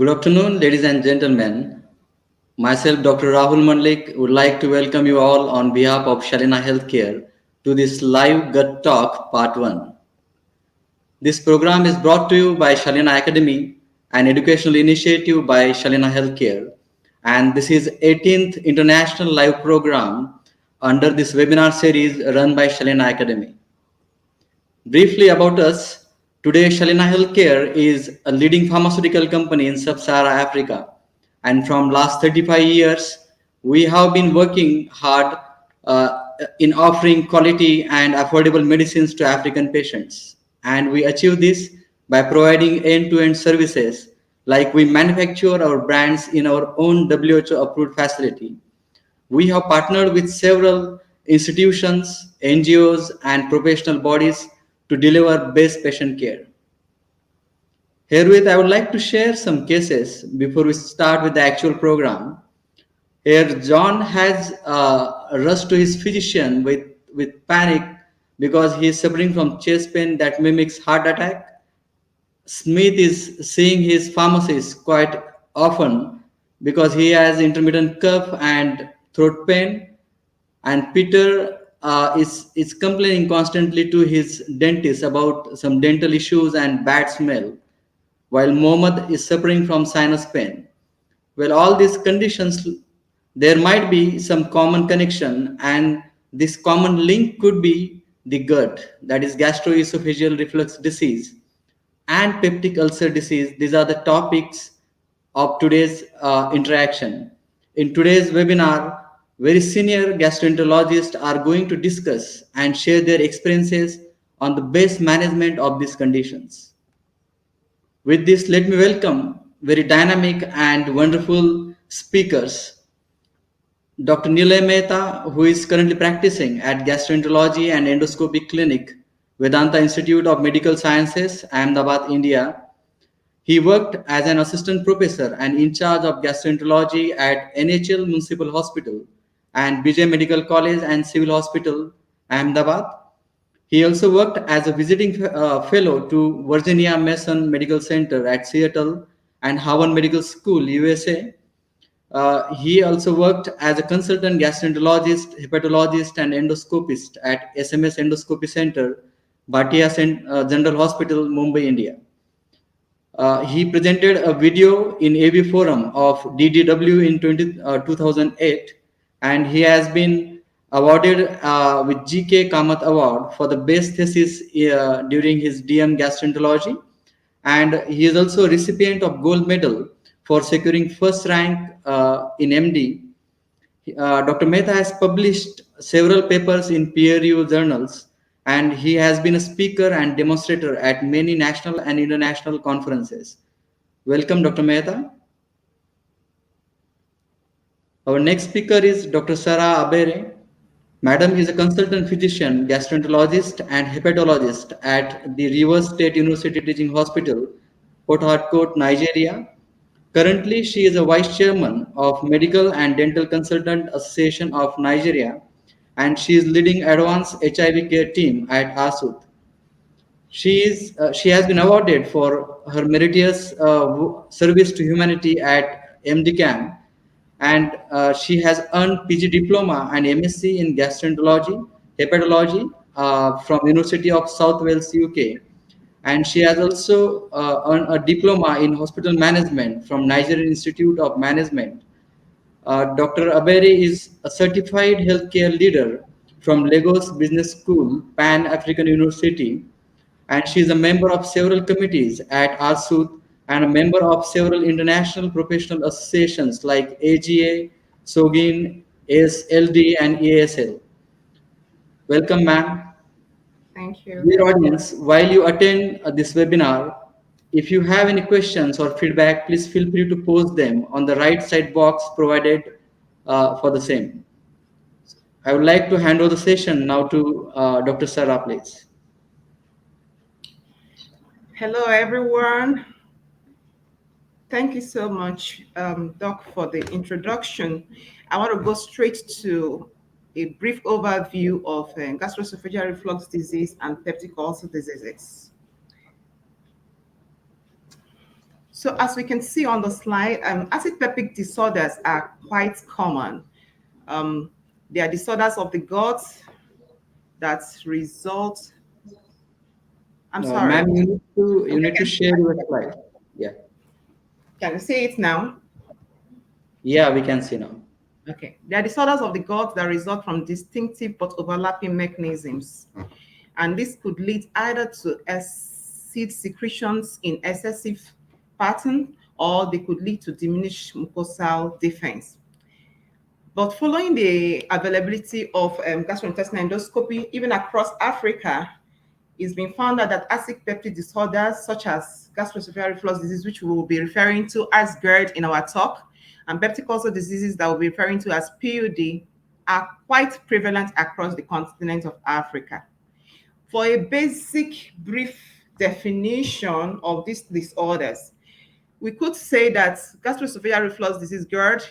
Good afternoon, ladies and gentlemen. Myself, Dr. Rahul Mandlik, would like to welcome you all on behalf of Shalina Healthcare to this live Gut Talk Part 1. This program is brought to you by Shalina Academy, an educational initiative by Shalina Healthcare, and this is 18th international live program under this webinar series run by Shalina Academy. Briefly about us, today Shalina Healthcare is a leading pharmaceutical company in Sub-Sahara Africa, and from last 35 years, we have been working hard in offering quality and affordable medicines to African patients. And we achieve this by providing end-to-end services like we manufacture our brands in our own WHO approved facility. We have partnered with several institutions, NGOs, and professional bodies to deliver best patient care. Herewith, I would like to share some cases before we start with the actual program. Here, John has rushed to his physician with panic because he is suffering from chest pain that mimics heart attack. Smith is seeing his pharmacist quite often because he has intermittent cough and throat pain, and Peter is complaining constantly to his dentist about some dental issues and bad smell, while Mohammed is suffering from sinus pain. Well, all these conditions, there might be some common connection, and this common link could be the GERD, that is gastroesophageal reflux disease, and peptic ulcer disease. These are the topics of today's interaction. In today's webinar, very senior gastroenterologists are going to discuss and share their experiences on the best management of these conditions. With this, let me welcome very dynamic and wonderful speakers. Dr. Nilay Mehta, who is currently practicing at Gastroenterology and Endoscopy Clinic, Vedanta Institute of Medical Sciences, Ahmedabad, India. He worked as an assistant professor and in charge of gastroenterology at NHL Municipal Hospital and BJ Medical College and Civil Hospital, Ahmedabad. He also worked as a visiting fellow to Virginia Mason Medical Center at Seattle and Harvard Medical School, USA. He also worked as a consultant gastroenterologist, hepatologist, and endoscopist at SMS Endoscopy Center, Bhatia General Hospital, Mumbai, India. He presented a video in AV Forum of DDW in 2008, and he has been awarded with GK Kamath Award for the best thesis during his DM gastroenterology, and he is also a recipient of gold medal for securing first rank in MD. Dr. Mehta has published several papers in peer-reviewed journals, and he has been a speaker and demonstrator at many national and international conferences. Welcome, Dr. Mehta. Our next speaker is Dr. Sarah Abhiri. Madam is a consultant physician, gastroenterologist, and hepatologist at the Rivers State University Teaching Hospital, Port Harcourt, Nigeria. Currently, she is a vice chairman of Medical and Dental Consultant Association of Nigeria, and she is leading advanced HIV care team at ASUT. She has been awarded for her meritorious service to humanity at MDCAM, and she has earned PG diploma and MSc in gastroenterology, hepatology from University of South Wales, UK, and she has also earned a diploma in hospital management from Nigerian Institute of Management. Dr. Abhiri is a certified healthcare leader from Lagos Business School, Pan African University, and she is a member of several committees at ARSUT and a member of several international professional associations like AGA, SOGIN, ASLD, and EASL. Welcome, ma'am. Thank you. Dear audience, while you attend this webinar, if you have any questions or feedback, please feel free to post them on the right side box provided for the same. I would like to hand over the session now to Dr. Sarah, please. Hello, everyone. Thank you so much, Doc, for the introduction. I want to go straight to a brief overview of gastroesophageal reflux disease and peptic ulcer diseases. So as we can see on the slide, acid peptic disorders are quite common. Um, they are disorders of the gut that result. I'm Ma'am, sorry. you need to share your slide. Yeah. Can you see it now? Yeah, we can see now. Okay. They are disorders of the gut that result from distinctive but overlapping mechanisms. And this could lead either to acid secretions in excessive pattern, or they could lead to diminished mucosal defense. But following the availability of gastrointestinal endoscopy, even across Africa, it's been found out that acid peptic disorders such as gastroesophageal reflux disease, which we will be referring to as Gerd in our talk, and peptic ulcer diseases that we'll be referring to as PUD, are quite prevalent across the continent of Africa. For a basic brief definition of these disorders, we could say that gastroesophageal reflux disease, GERD,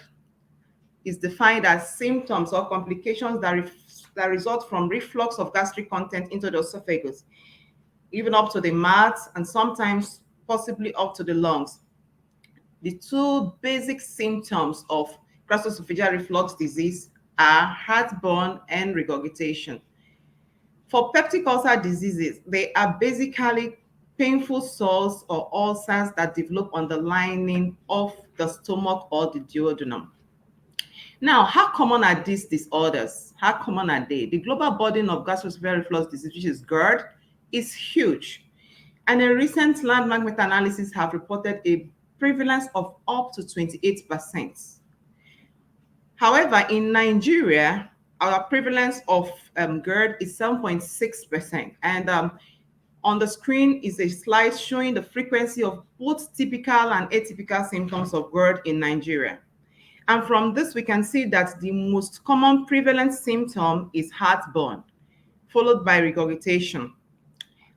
is defined as symptoms or complications that result from reflux of gastric content into the esophagus, even up to the mouth and sometimes possibly up to the lungs. The two basic symptoms of gastroesophageal reflux disease are heartburn and regurgitation. For peptic ulcer diseases, they are basically painful sores or ulcers that develop on the lining of the stomach or the duodenum. Now, how common are these disorders? How common are they? The global burden of gastroesophageal reflux disease, which is GERD, is huge. And a recent landmark meta-analysis have reported a prevalence of up to 28%. However, in Nigeria, our prevalence of GERD is 7.6%. And on the screen is a slide showing the frequency of both typical and atypical symptoms of GERD in Nigeria. And from this, we can see that the most common prevalent symptom is heartburn, followed by regurgitation.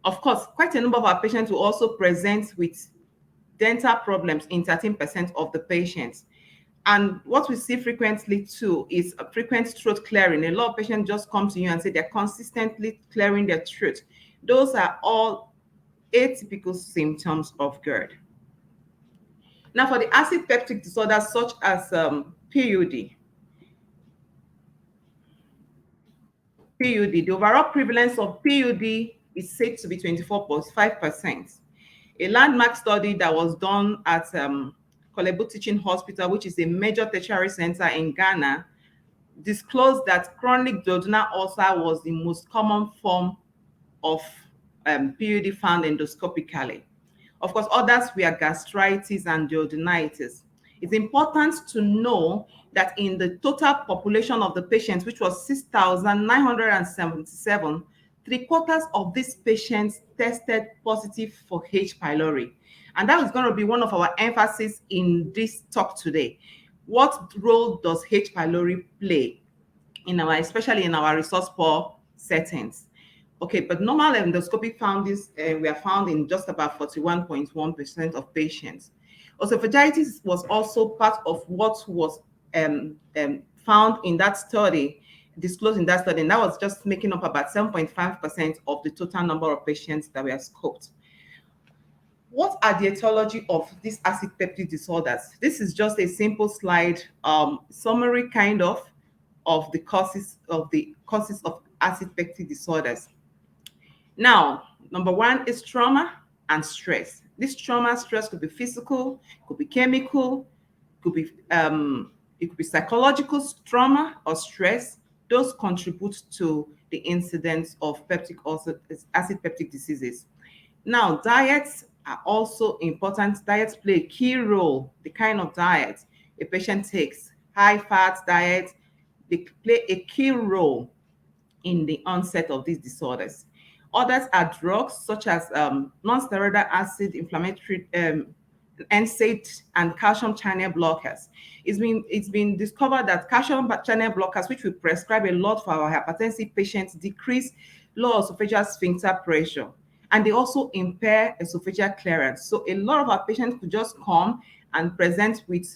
Of course, quite a number of our patients will also present with dental problems in 13% of the patients. And what we see frequently too is a frequent throat clearing. A lot of patients just come to you and say they're consistently clearing their throat. Those are all atypical symptoms of GERD. Now, for the acid peptic disorders such as PUD, the overall prevalence of PUD is said to be 24.5%. A landmark study that was done at Kolebu Teaching Hospital, which is a major tertiary center in Ghana, disclosed that chronic duodenal ulcer was the most common form of PUD found endoscopically. Of course, others were gastritis and duodenitis. It's important to know that in the total population of the patients, which was 6,977, three-quarters of these patients tested positive for H. pylori. And that is going to be one of our emphasis in this talk today. What role does H. pylori play in our, especially in our resource poor settings? Okay, but normal endoscopy found this, were found in just about 41.1% of patients. Esophagitis was also part of what was found in that study, disclosed in that study, and that was just making up about 7.5% of the total number of patients that were scoped. What are the etiology of these acid peptic disorders? This is just a simple slide, summary kind of the causes of acid peptic disorders. Now, number one is trauma and stress. This trauma, stress could be physical, could be chemical, could be it could be psychological trauma or stress. Those contribute to the incidence of peptic ulcer, acid peptic diseases. Now, diets are also important. Diets play a key role. The kind of diet a patient takes, high fat diet, they play a key role in the onset of these disorders. Others are drugs such as non-steroidal acid inflammatory NSAID and calcium channel blockers. It's been discovered that calcium channel blockers, which we prescribe a lot for our hypertensive patients, decrease lower esophageal sphincter pressure, and they also impair esophageal clearance. So a lot of our patients could just come and present with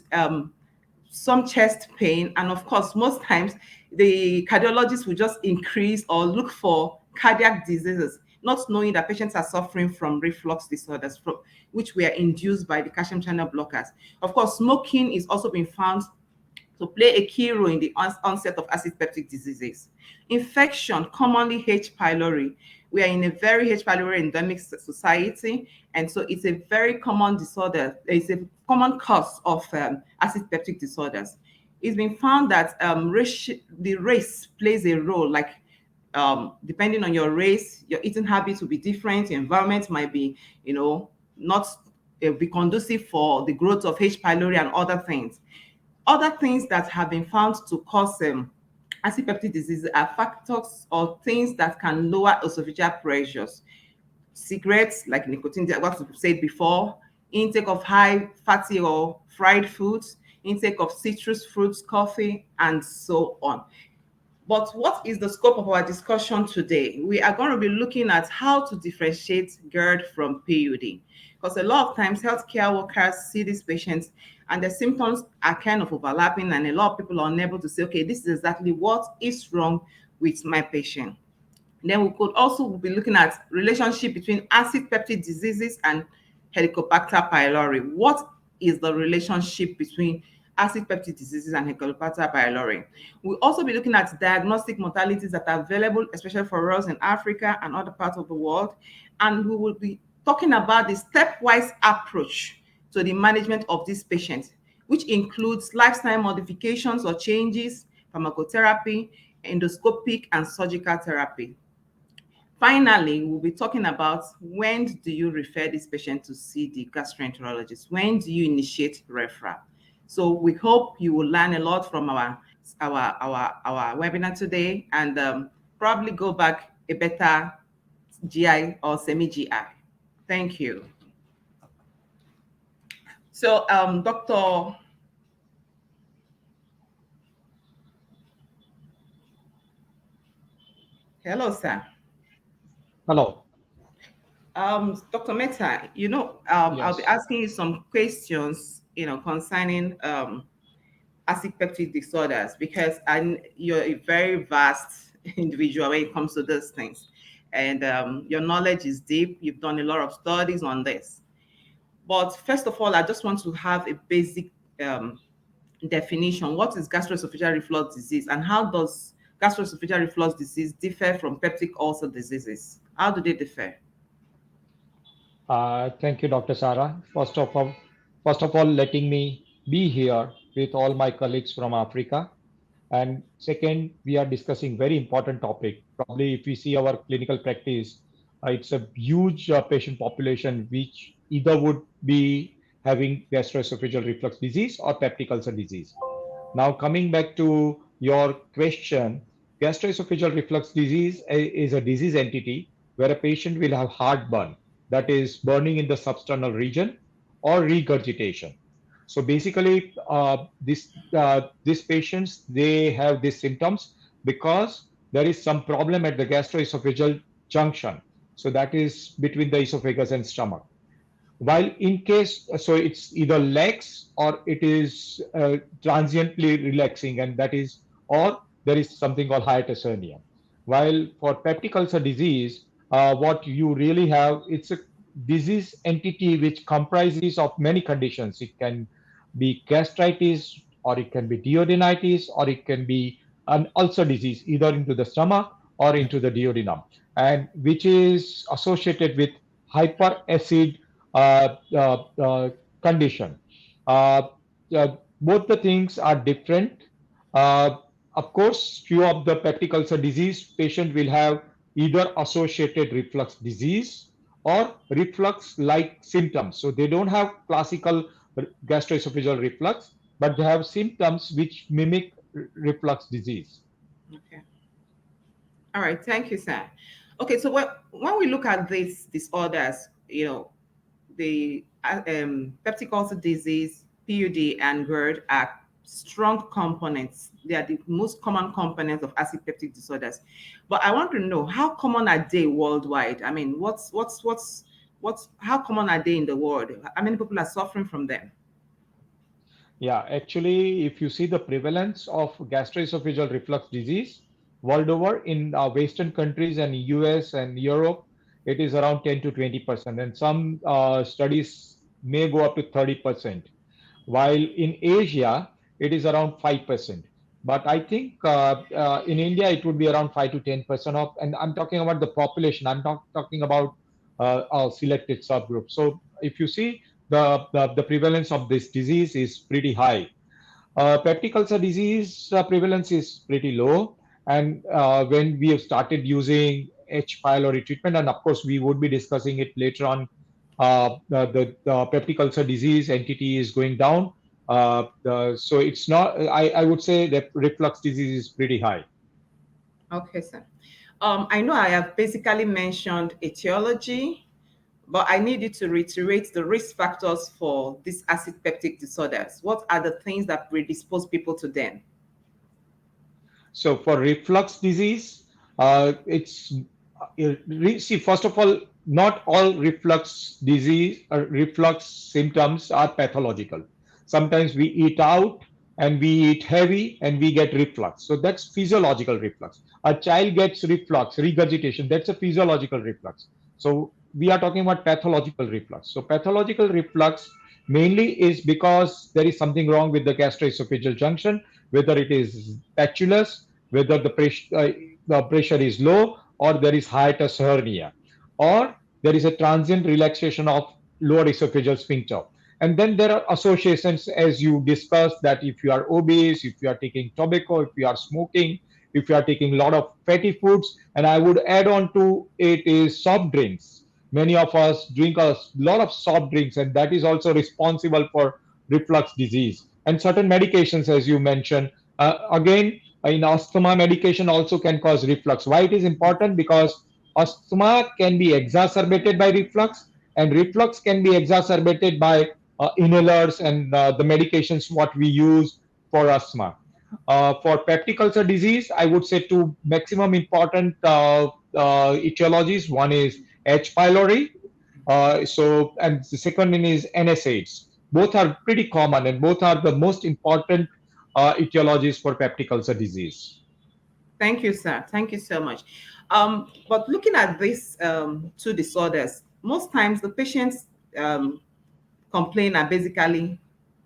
some chest pain, and of course, most times the cardiologist will just increase or look for cardiac diseases, not knowing that patients are suffering from reflux disorders, which were induced by the calcium channel blockers. Of course, smoking is also been found to play a key role in the onset of acid peptic diseases. Infection, commonly H. pylori. We are in a very H. pylori endemic society, and so it's a very common disorder. It's a common cause of acid peptic disorders. It's been found that the race plays a role, like depending on your race, your eating habits will be different, your environment might be, not be conducive for the growth of H. pylori and other things. Other things that have been found to cause acid peptic disease are factors or things that can lower esophageal pressures. Cigarettes, like nicotine, what we said before, intake of high fatty or fried foods, intake of citrus fruits, coffee, and so on. But what is the scope of our discussion today? We are going to be looking at how to differentiate GERD from PUD. Because a lot of times healthcare workers see these patients and the symptoms are kind of overlapping, and a lot of people are unable to say, okay, this is exactly what is wrong with my patient. Then we could also be looking at relationship between acid peptic diseases and Helicobacter pylori. What is the relationship between acid peptic diseases and Helicobacter pylori? We'll also be looking at diagnostic modalities that are available, especially for us in Africa and other parts of the world. And we will be talking about the stepwise approach to the management of these patients, which includes lifestyle modifications or changes, pharmacotherapy, endoscopic and surgical therapy. Finally, we'll be talking about when do you refer this patient to see the gastroenterologist? When do you initiate referral? So we hope you will learn a lot from our webinar today, and probably go back a better GI or semi-GI. Thank you. So, Dr. Hello, sir. Hello. Dr. Mehta, I'll be Yes. asking you some questions, concerning acid peptic disorders, because you're a very vast individual when it comes to those things, and your knowledge is deep. You've done a lot of studies on this. But first of all, I just want to have a basic um, definition. What is gastroesophageal reflux disease, and how does gastroesophageal reflux disease differ from peptic ulcer diseases? How do they differ? Thank you, Dr. Sarah. First of all, letting me be here with all my colleagues from Africa. And second, we are discussing very important topic. Probably, if we see our clinical practice, it's a huge patient population which either would be having gastroesophageal reflux disease or peptic ulcer disease. Now, coming back to your question, gastroesophageal reflux disease is a disease entity where a patient will have heartburn, that is, burning in the substernal region, or regurgitation. So basically, these patients, they have these symptoms because there is some problem at the gastroesophageal junction. So that is between the esophagus and stomach. While in case, so it's either lax or it is transiently relaxing, and that is, or there is something called hiatus hernia. While for peptic ulcer disease, what you really have, it's a disease entity which comprises of many conditions. It can be gastritis, or it can be duodenitis, or it can be an ulcer disease either into the stomach or into the duodenum, and which is associated with hyperacid condition. Uh, Both the things are different. Uh, of course, few of the peptic ulcer disease patient will have either associated reflux disease or reflux-like symptoms. So they don't have classical gastroesophageal reflux, but they have symptoms which mimic reflux disease. Okay. All right. Thank you, sir. Okay. So when we look at these disorders, the peptic ulcer disease, PUD, and GERD are strong components. They are the most common components of acid peptic disorders. But I want to know, how common are they worldwide? I mean, how common are they in the world? How many people are suffering from them? Yeah, actually, if you see the prevalence of gastroesophageal reflux disease world over in Western countries and US and Europe, it is around 10 to 20%, and some studies may go up to 30%, while in Asia it is around 5%. But I think in India it would be around 5 to 10% of, and I'm talking about the population. I'm not talking about a selected subgroup. So if you see the prevalence of this disease is pretty high. Peptic ulcer disease prevalence is pretty low, and when we have started using H. pylori treatment, and of course we would be discussing it later on, the peptic ulcer disease entity is going down. So it's not. I would say that reflux disease is pretty high. Okay, sir. I know I have basically mentioned etiology, but I need you to reiterate the risk factors for these acid peptic disorders. What are the things that predispose people to them? So for reflux disease, it's see, first of all, not all reflux disease or reflux symptoms are pathological. Sometimes we eat out and we eat heavy and we get reflux. So that's physiological reflux. A child gets reflux, regurgitation, that's a physiological reflux. So we are talking about pathological reflux. So pathological reflux mainly is because there is something wrong with the gastroesophageal junction, whether it is patulous, whether the pressure is low, or there is hiatus hernia, or there is a transient relaxation of lower esophageal sphincter. And then there are associations, as you discussed, that if you are obese, if you are taking tobacco, if you are smoking, if you are taking a lot of fatty foods, and I would add on to it is soft drinks. Many of us drink a lot of soft drinks, and that is also responsible for reflux disease. And certain medications, as you mentioned, again, in asthma, medication also can cause reflux. Why it is important? Because asthma can be exacerbated by reflux, and reflux can be exacerbated by inhalers and the medications what we use for asthma. For peptic ulcer disease, I would say two maximum important etiologies. One is H. pylori, and the second one is NSAIDs. Both are pretty common, and both are the most important etiologies for peptic ulcer disease. Thank you, sir. Thank you so much. But looking at these two disorders, most times the patients complain are basically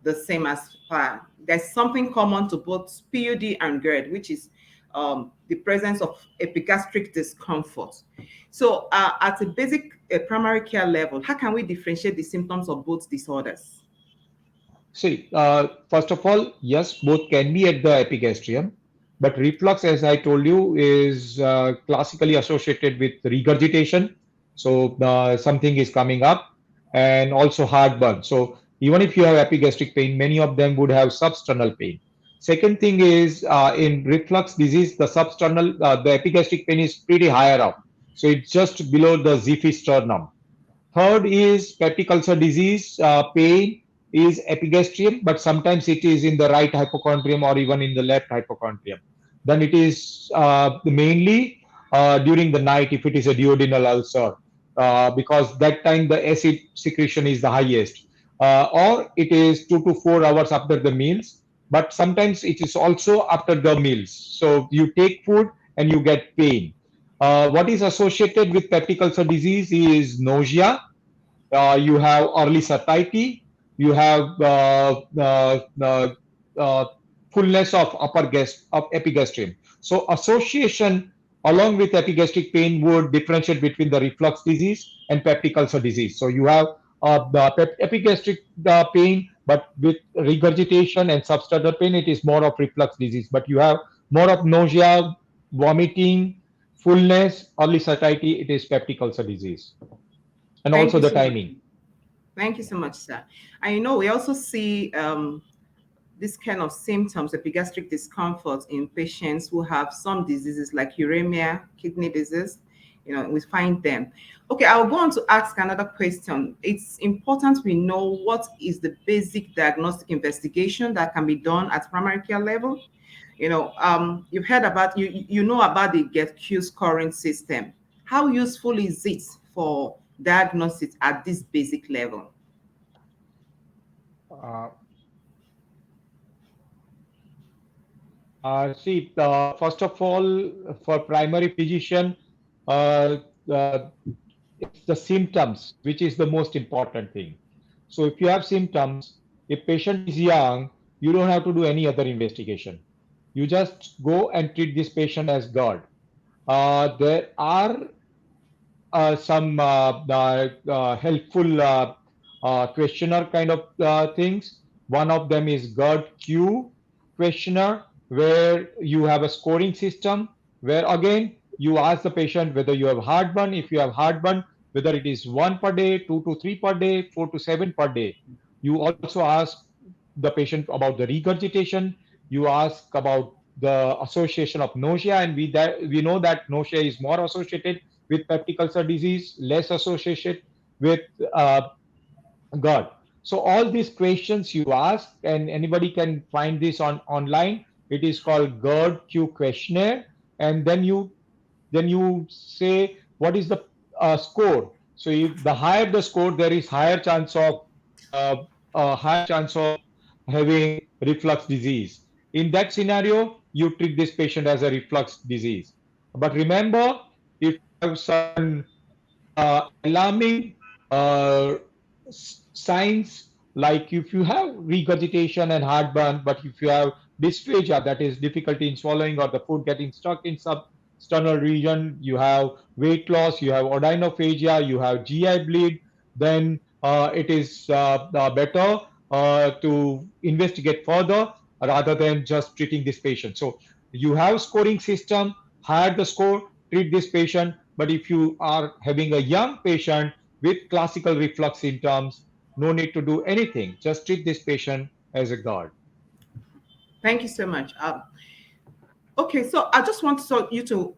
the same as far. There's something common to both PUD and Gerd, which is the presence of epigastric discomfort. So, at a basic primary care level, how can we differentiate the symptoms of both disorders? See, first of all, yes, both can be at the epigastrium, but reflux, as I told you, is classically associated with regurgitation. So something is coming up, and also heartburn. So even if you have epigastric pain, many of them would have substernal pain. Second thing is in reflux disease, the epigastric pain is pretty higher up. So it's just below the Xiphi sternum. Third is peptic ulcer disease. Pain is epigastrium, but sometimes it is in the right hypochondrium or even in the left hypochondrium. Then it is mainly during the night if it is a duodenal ulcer, because that time the acid secretion is the highest. Or it is 2 to 4 hours after the meals, but sometimes it is also after the meals. So you take food and you get pain. What is associated with peptic ulcer disease is nausea. You have early satiety. You have uh, fullness of epigastrium. So association along with epigastric pain would differentiate between the reflux disease and peptic ulcer disease. So you have epigastric pain, but with regurgitation and substernal pain, it is more of reflux disease. But you have more of nausea, vomiting, fullness, early satiety, it is peptic ulcer disease. And Thank also you the so much. timing. Thank you so much, sir. And we also see this kind of symptoms, epigastric discomfort in patients who have some diseases like uremia, kidney disease. We find them. Okay, I'll go on to ask another question. It's important we know what is the basic diagnostic investigation that can be done at primary care level. You've heard about you know about the GetQ scoring system. How useful is it for diagnosis at this basic level? Uh, See, first of all, for primary physician, uh, uh, it's the symptoms which is the most important thing. So if you have symptoms, if patient is young, you don't have to do any other investigation. You just go and treat this patient as GERD. There are some helpful questionnaire kind of things. One of them is GERD Q questionnaire, where you have a scoring system, where again you ask the patient whether you have heartburn. If you have heartburn, whether it is 1 per day, 2 to 3 per day, 4 to 7 per day. You also ask the patient about the regurgitation. You ask about the association of nausea, and we know that nausea is more associated with peptic ulcer disease, less associated with uh, GERD. So all these questions you ask, and anybody can find this on online. It is called GERD Q questionnaire, and then you say what is the score. So if the higher the score, there is uh, higher chance of having reflux disease. In that scenario, you treat this patient as a reflux disease. But remember, if you have certain alarming signs, like if you have regurgitation and heartburn, but if you have dysphagia, that is difficulty in swallowing or the food getting stuck in substernal region, you have weight loss, you have odynophagia, you have GI bleed, then it is better to investigate further rather than just treating this patient. So you have scoring system, higher the score, treat this patient. But if you are having a young patient with classical reflux symptoms, no need to do anything. Just treat this patient as a GERD. Thank you so much. Okay, so I just want you to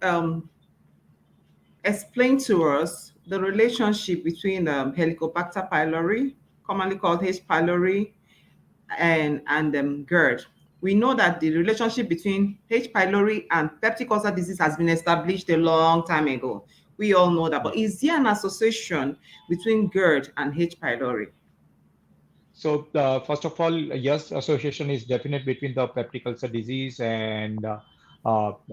explain to us the relationship between Helicobacter pylori, commonly called H. pylori, and GERD. We know that the relationship between H. pylori and peptic ulcer disease has been established a long time ago. We all know that. But is there an association between GERD and H. pylori? So first of all, yes, association is definite between the peptic ulcer disease and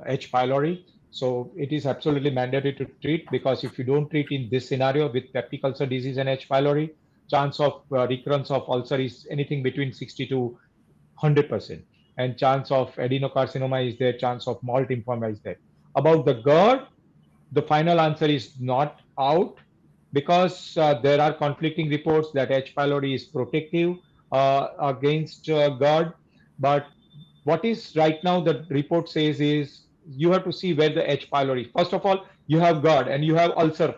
H. pylori. So it is absolutely mandatory to treat, because if you don't treat in this scenario with peptic ulcer disease and H. pylori, chance of recurrence of ulcer is anything between 60 to 100%. And chance of adenocarcinoma is there, chance of malt lymphoma is there. About the GERD, the final answer is not out, because there are conflicting reports that H. pylori is protective against GERD. But what is right now the report says is you have to see where the H. pylori. First of all, you have GERD and you have ulcer,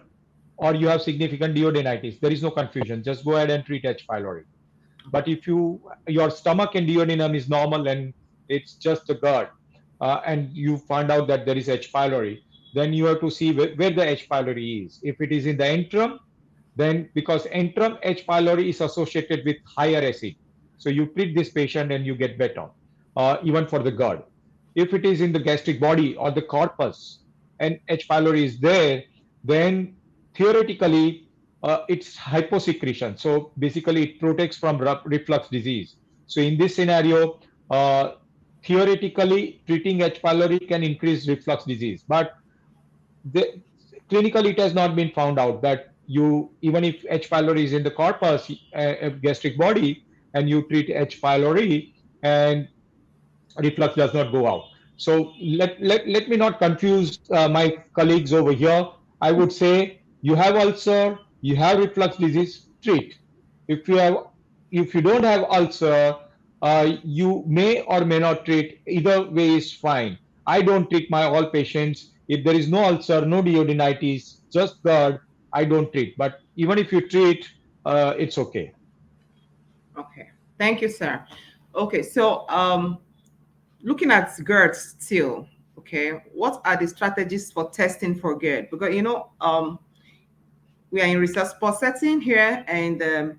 or you have significant duodenitis. There is no confusion. Just go ahead and treat H. pylori. But if your stomach and duodenum is normal and it's just a GERD, and you find out that there is H. pylori, then you have to see where the H. pylori is. If it is in the antrum, then because antrum H. pylori is associated with higher acid, so you treat this patient and you get better, even for the GERD. If it is in the gastric body or the corpus and H. pylori is there, then theoretically it's hyposecretion. So basically it protects from reflux disease. So in this scenario, theoretically treating H. pylori can increase reflux disease, but clinically it has not been found out that even if H. pylori is in the corpus, gastric body, and you treat H. pylori and reflux does not go out. So let me not confuse my colleagues over here. I would say you have ulcer, you have reflux disease, treat. If you don't have ulcer, you may or may not treat. Either way is fine. I don't treat my all patients. If there is no ulcer, no duodenitis, just GERD, I don't treat. But even if you treat, it's okay. Okay, thank you, sir. Okay, so looking at GERD still, okay, what are the strategies for testing for GERD? Because we are in research support setting here, and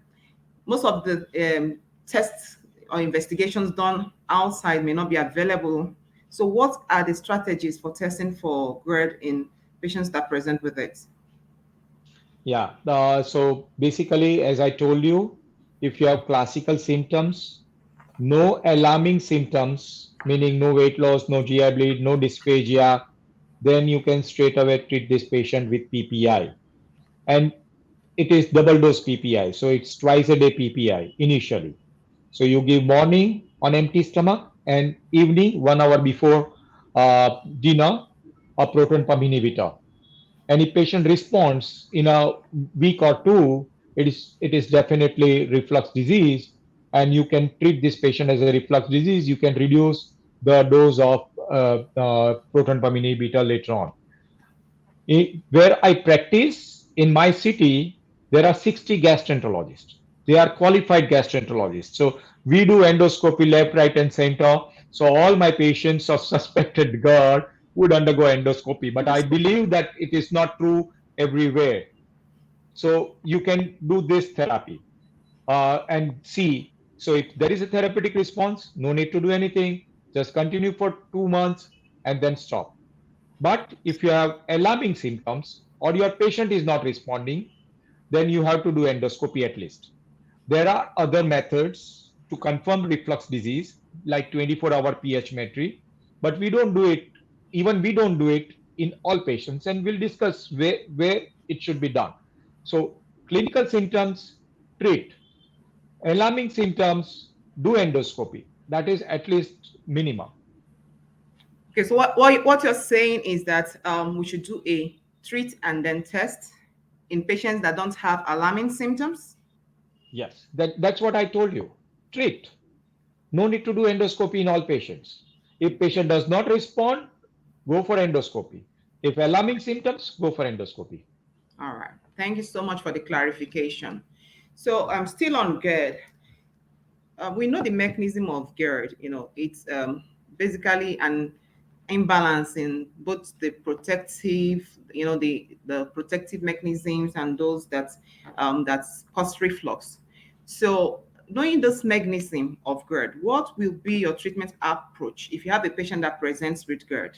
most of the tests or investigations done outside may not be available. So what are the strategies for testing for GERD in patients that present with it? Yeah. So basically, as I told you, if you have classical symptoms, no alarming symptoms, meaning no weight loss, no GI bleed, no dysphagia, then you can straight away treat this patient with PPI. and it is double dose PPI. So it's twice a day PPI initially. So you give morning on empty stomach and evening 1 hour before dinner a proton pump inhibitor. And if patient responds in a week or two, it is definitely reflux disease, and you can treat this patient as a reflux disease. You can reduce the dose of proton pump inhibitor later on. Where I practice in my city, there are 60 gastroenterologists. They are qualified gastroenterologists. So we do endoscopy left, right, and center. So all my patients of suspected GERD would undergo endoscopy. But I believe that it is not true everywhere. So you can do this therapy and see. So if there is a therapeutic response, no need to do anything. Just continue for 2 months and then stop. But if you have alarming symptoms or your patient is not responding, then you have to do endoscopy at least. There are other methods to confirm reflux disease, like 24-hour pH-metry, but we don't do it, even we don't do it in all patients, and we'll discuss where it should be done. So, clinical symptoms, treat. Alarming symptoms, do endoscopy. That is at least minimum. Okay, so what you're saying is that we should do a treat and then test in patients that don't have alarming symptoms. Yes, that's what I told you. Treat. No need to do endoscopy in all patients. If patient does not respond, go for endoscopy. If alarming symptoms, go for endoscopy. All right. Thank you so much for the clarification. So I'm still on GERD. We know the mechanism of GERD. It's basically an imbalance in both the protective, the protective mechanisms and those that cause reflux. So knowing this mechanism of GERD, what will be your treatment approach if you have a patient that presents with GERD?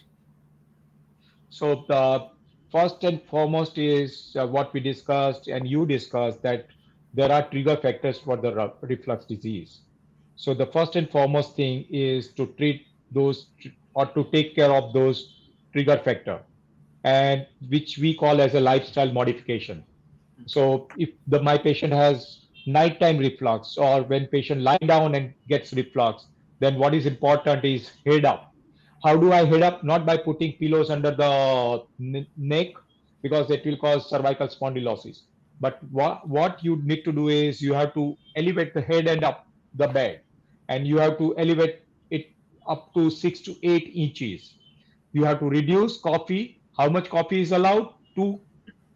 So the first and foremost is what we discussed and you discussed, that there are trigger factors for the reflux disease. So the first and foremost thing is to treat those or to take care of those trigger factor, and which we call as a lifestyle modification. So if my patient has nighttime reflux, or when patient lie down and gets reflux, then what is important is head up. How do I head up? Not by putting pillows under the neck, because it will cause cervical spondylosis. But what you need to do is you have to elevate the head and up the bed, and you have to elevate it up to 6 to 8 inches. You have to reduce coffee. How much coffee is allowed? 2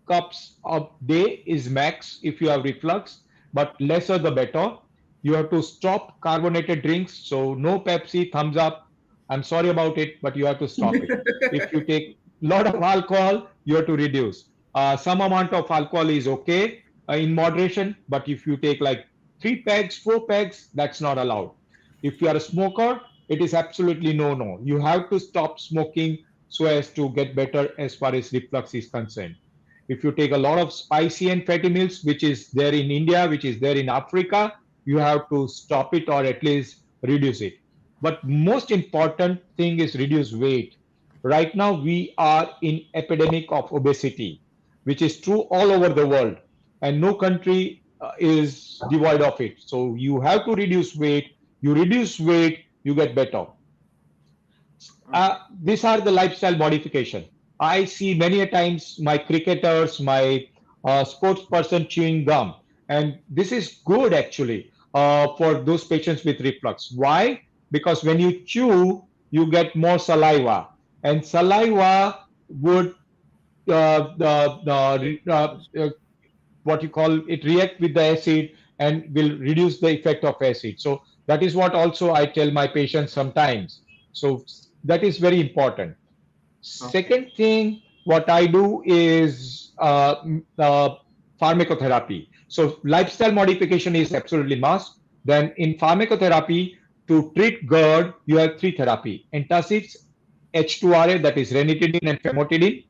cups a day is max if you have reflux, but lesser the better. You have to stop carbonated drinks. So no Pepsi, thumbs up. I'm sorry about it, but you have to stop it. If you take a lot of alcohol, you have to reduce. Some amount of alcohol is okay in moderation, but if you take like 3 pegs, 4 pegs, that's not allowed. If you are a smoker, it is absolutely no. You have to stop smoking so as to get better as far as reflux is concerned. If you take a lot of spicy and fatty meals, which is there in India, which is there in Africa, you have to stop it or at least reduce it. But most important thing is reduce weight. Right now, we are in epidemic of obesity, which is true all over the world, and no country is devoid of it. So you have to reduce weight. You reduce weight, you get better. These are the lifestyle modification. I see many a times my cricketers, my sports person chewing gum, and this is good actually for those patients with reflux. Why? Because when you chew, you get more saliva, and saliva would what you call it, react with the acid and will reduce the effect of acid. So that is what also I tell my patients sometimes. So that is very important. Okay. Second thing, what I do is pharmacotherapy. So lifestyle modification is absolutely must. Then in pharmacotherapy, to treat GERD, you have three therapy: antacids, H2RA, that is ranitidine and famotidine,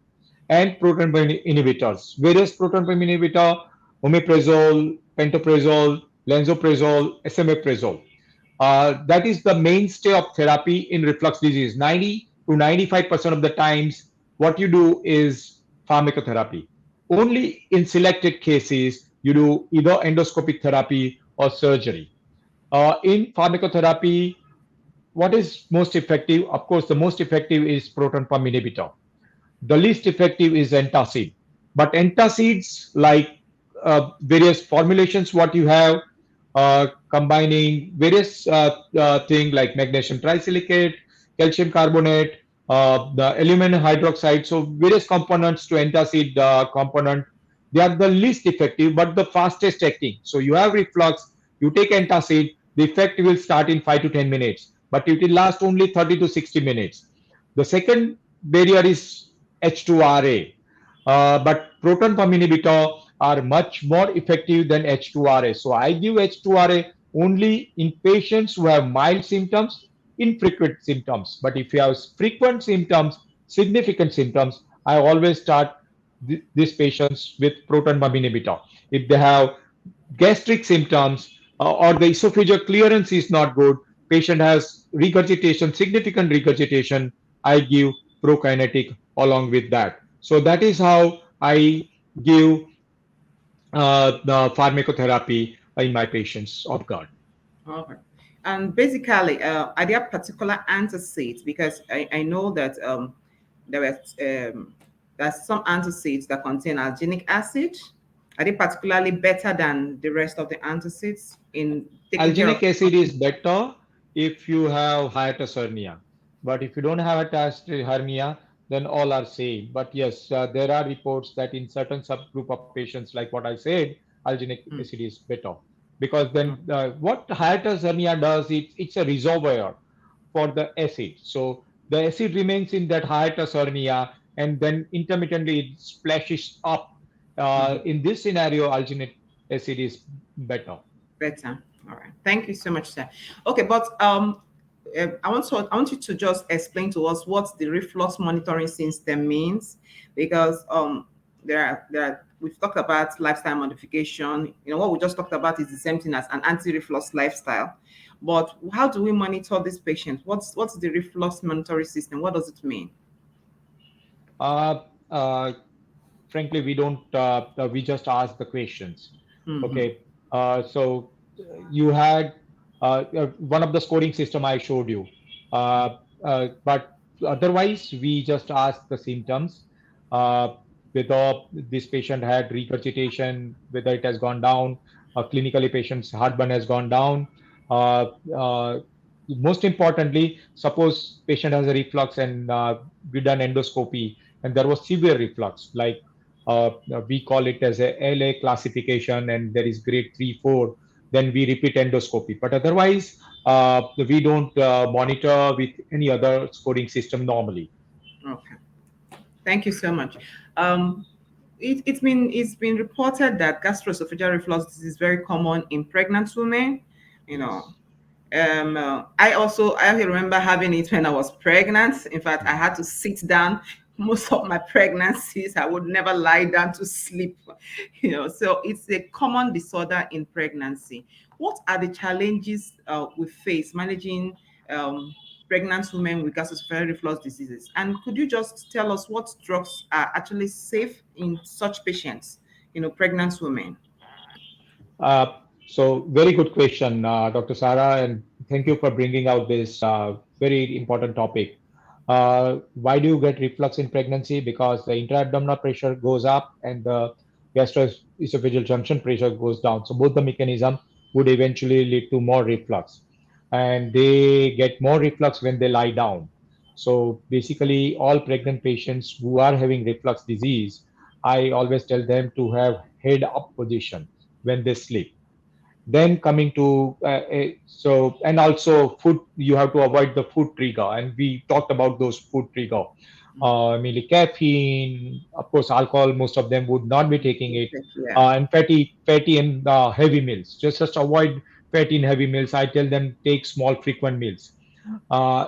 and proton pump inhibitors. Various proton pump inhibitor, omeprazole, pantoprazole, lansoprazole, esomeprazole. That is the mainstay of therapy in reflux disease. 90 to 95% of the times, what you do is pharmacotherapy. only in selected cases you do either endoscopic therapy or surgery. In pharmacotherapy, what is most effective? Of course, the most effective is proton pump inhibitor. The least effective is antacid. But antacids, like various formulations, what you have, combining various things like magnesium trisilicate, calcium carbonate, the aluminum hydroxide, so various components to antacid component, they are the least effective but the fastest acting. So you have reflux, you take antacid, the effect will start in 5 to 10 minutes, but it will last only 30 to 60 minutes. The second barrier is H2RA. But proton pump inhibitor are much more effective than H2RA. So I give H2RA only in patients who have mild symptoms, infrequent symptoms. But if you have frequent symptoms, significant symptoms, I always start these patients with proton pump inhibitor. If they have gastric symptoms or the esophageal clearance is not good, patient has regurgitation, significant regurgitation, I give prokinetic along with that. So that is how I give the pharmacotherapy in my patients of GERD. Okay. And basically, are there particular antacids? Because I know that there were there's some antacids that contain alginic acid. Are they particularly better than the rest of the antacids in taking care of? Alginic acid is better if you have hiatus hernia. But if you don't have hiatus hernia, then all are same. But yes, there are reports that in certain subgroup of patients, like what I said, alginic Mm, acid is better. Because mm, then what hiatus hernia does, it's a reservoir for the acid. So the acid remains in that hiatus hernia and then intermittently it splashes up. mhm. In this scenario, alginic acid is better. Better. All right. Thank you so much, sir. Okay, but I want you to just explain to us what the reflux monitoring system means, because we've talked about lifestyle modification. You know what we just talked about is the same thing as an anti-reflux lifestyle. But how do we monitor these patients? What's the reflux monitoring system? What does it mean? Uh, uh, Frankly, we don't, we just ask the questions. Mm-hmm. Okay. So you had one of the scoring system I showed you. Uh, but otherwise, we just ask the symptoms. Uh, Whether this patient had regurgitation, whether it has gone down, clinically patient's heartburn has gone down. Uh, uh, Most importantly, suppose patient has a reflux and we done endoscopy and there was severe reflux, like we call it as a LA classification, and there is grade 3, 4, then we repeat endoscopy. But otherwise, we don't monitor with any other scoring system normally. Okay. Thank you so much. Um, it's been reported that gastroesophageal reflux disease is very common in pregnant women. You know, Yes. I remember having it when I was pregnant. In fact, I had to sit down most of my pregnancies. I would never lie down to sleep. So it's a common disorder in pregnancy. What are the challenges we face managing um, pregnant women with gastroesophageal reflux diseases? And could you just tell us what drugs are actually safe in such patients? Pregnant women. So very good question, Dr. Sarah, and thank you for bringing out this very important topic. Why do you get reflux in pregnancy? Because the intra-abdominal pressure goes up and the gastroesophageal junction pressure goes down. So both the mechanism would eventually lead to more reflux, and they get more reflux when they lie down. So basically, all pregnant patients who are having reflux disease, I always tell them to have head up position when they sleep. Then coming to and also food, you have to avoid the food trigger, and we talked about those food trigger, mainly caffeine, of course alcohol, most of them would not be taking it, Yeah. and fatty and heavy meals. Just avoid fatty and heavy meals. I tell them take small frequent meals.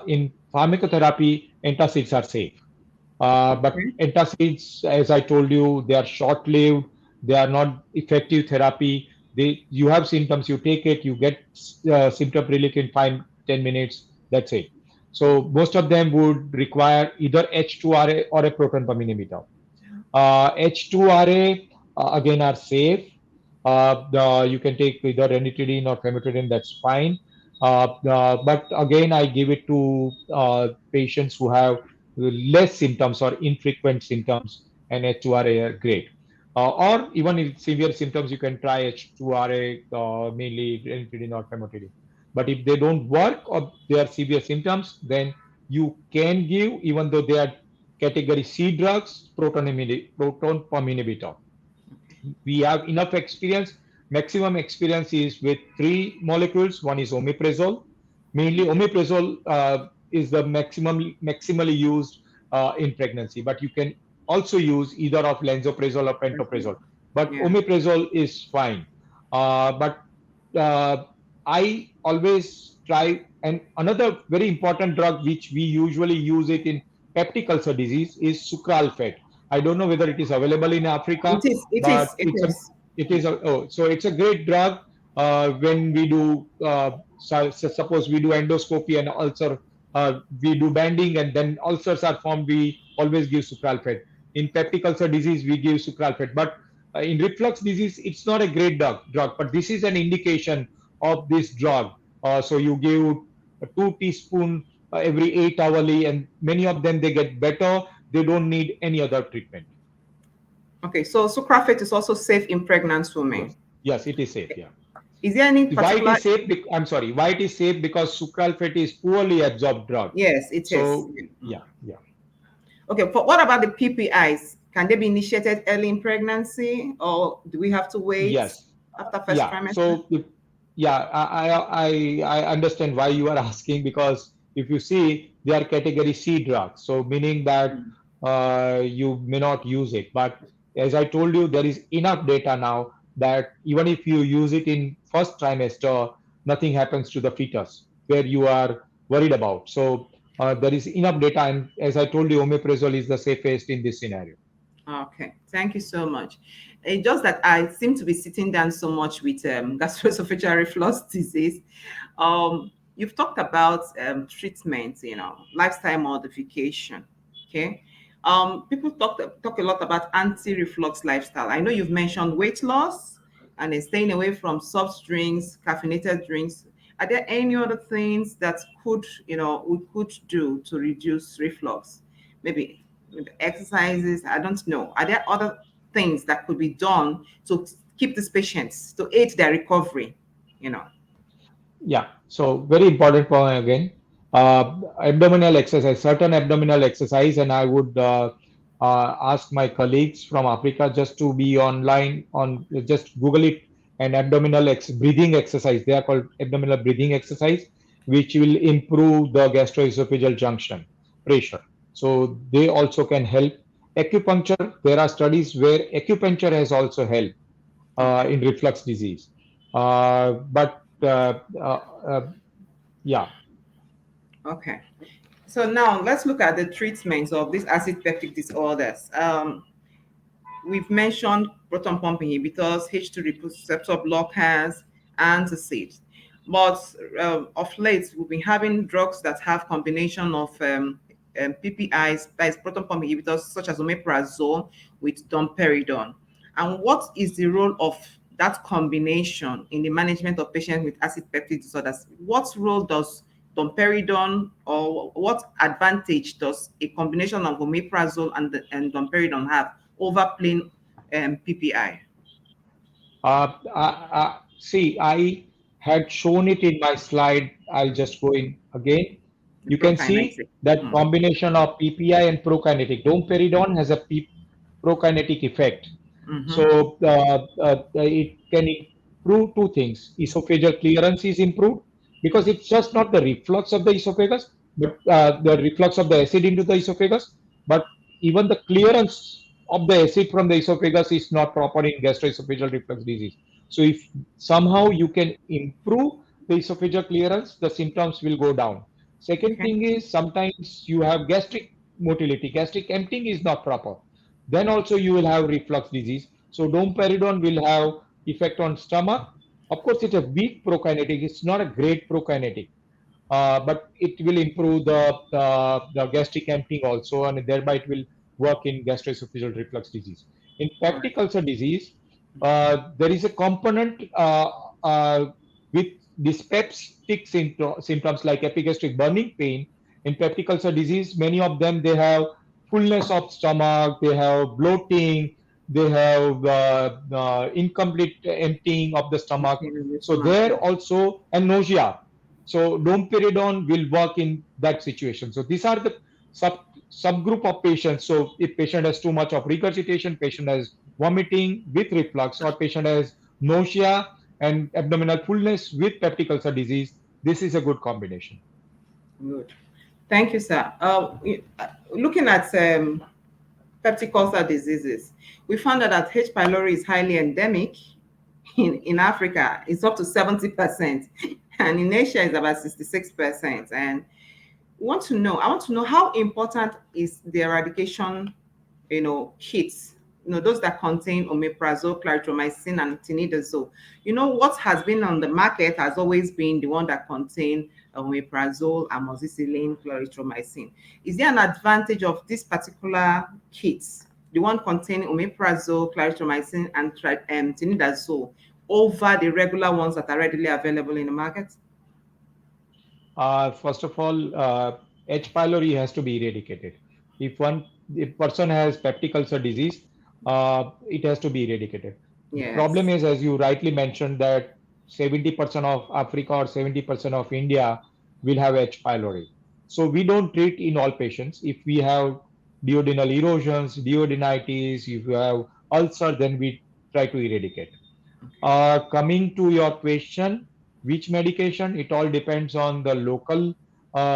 In pharmacotherapy, antacids are safe, but Okay. antacids, as I told you, they are short-lived. They are not effective therapy. You have symptoms, you take it, you get symptom relief in 5-10 minutes. That's it. So most of them would require either H2RA or a proton pump inhibitor. H2RA again are safe. You can take either ranitidine or famotidine, that's fine. But again, I give it to patients who have less symptoms or infrequent symptoms, and H2RA are great. Or even if severe symptoms, you can try H2RA, mainly ranitidine or famotidine. But if they don't work or they are severe symptoms, then you can give, even though they are category C drugs, proton pump inhibitor. We have enough experience. Maximum experience is with three molecules. One is omeprazole. Mainly, omeprazole is the maximally used in pregnancy, but you can also use either of lansoprazole or pantoprazole. But Yeah. omeprazole is fine. But I always try, and another very important drug which we usually use it in peptic ulcer disease is sucralfate. I don't know whether it is available in Africa, It is. It but is. It is. so it's a great drug. When we do suppose we do endoscopy and ulcer, we do banding and then ulcers are formed, we always give sucralfate. In peptic ulcer disease we give sucralfate, but in reflux disease it's not a great drug, but this is an indication of this drug. So you give 2 teaspoon every 8 hourly, and many of them they get better. They don't need any other treatment. Okay. So sucralfate is also safe in pregnant Yes, women. yes, it is safe. Yeah. Is there any Why it particular? is safe? I'm sorry. Why it is safe? Because sucralfate is poorly absorbed drug. Yes, it is. So yeah, yeah. Okay. For what about the PPIs? Can they be initiated early in pregnancy, or do we have to wait Yes, after first yeah. trimester? So yeah, I understand why you are asking, because if you see they are category C drugs, so meaning that Mm. you may not use it. But as I told you, there is enough data now that even if you use it in first trimester, nothing happens to the fetus where you are worried about. So there is enough data, and as I told you, omeprazole is the safest in this scenario. Okay, thank you so much. It's just that I seem to be sitting down so much with gastroesophageal reflux disease. You've talked about treatment, lifestyle modification. Okay. People talk a lot about anti-reflux lifestyle. I know you've mentioned weight loss and then staying away from soft drinks, caffeinated drinks. Are there any other things that we could do to reduce reflux? Maybe with exercises, I don't know. Are there other things that could be done to keep these patients to aid their recovery? You know. Yeah, so very important point again. Abdominal exercise, certain abdominal exercise, and I would ask my colleagues from Africa just to be online on, just Google it, and breathing exercise. They are called abdominal breathing exercise, which will improve the gastroesophageal junction pressure. So they also can help. Acupuncture, there are studies where acupuncture has also helped Okay. in reflux disease. But yeah, Okay. So now let's look at the treatments of these acid peptic disorders. We've mentioned proton pump inhibitors, H2 receptor blockers, antacids. But of late, we've been having drugs that have combination of PPIs, that is proton pump inhibitors, such as omeprazole with domperidone. And what is the role of that combination in the management of patients with acid peptic disorders? What role does domperidone, or what advantage does a combination of omeprazole and domperidone have over plain PPI? see, I had shown it in my slide. I'll just go in again. The You can see prokinetic. that Mm. combination of PPI and prokinetic. Domperidone has a prokinetic effect. Mm-hmm. So it can improve two things. Esophageal clearance is improved because it's just not the reflux of the esophagus, but the reflux of the acid into the esophagus, but even the clearance of the acid from the esophagus is not proper in gastroesophageal reflux disease. So if somehow you can improve the esophageal clearance, the symptoms will go down. Second Okay. thing is sometimes you have gastric motility, gastric emptying is not proper, then also you will have reflux disease. So domperidone will have effect on stomach. Of course, it's a weak prokinetic. It's not a great prokinetic, but it will improve the gastric emptying also, and thereby it will work in gastroesophageal reflux disease. In peptic ulcer disease, there is a component with dyspeptic symptoms like epigastric burning pain. In peptic ulcer disease, many of them they have fullness of stomach, they have bloating, they have incomplete emptying of the stomach. Okay, the So stomach, there yeah. also, and nausea. So domperidone will work in that situation. So these are the sub subgroup of patients. So if patient has too much of regurgitation, patient has vomiting with reflux, or patient has nausea and abdominal fullness with peptic ulcer disease, this is a good combination. Good. Thank you, sir. Looking at peptic ulcer diseases, we found out that H. pylori is highly endemic in Africa. It's up to 70%, and in Asia, it's about 66%. And I want to know how important is the eradication, kits, those that contain omeprazole, clarithromycin, and tinidazole. What has been on the market has always been the one that contain omeprazole, amoxicillin, clarithromycin. Is there an advantage of this particular kits, the one containing omeprazole, clarithromycin, and tinidazole, over the regular ones that are readily available in the market? First of all, H. pylori has to be eradicated. If person has peptic ulcer disease, it has to be eradicated. The problem Yes. is, as you rightly mentioned, that 70% of Africa or 70% of India will have H. pylori. So we don't treat in all patients. If we have duodenal erosions, duodenitis, if you have ulcer, then we try to eradicate. Coming to your question, which medication? It all depends on the local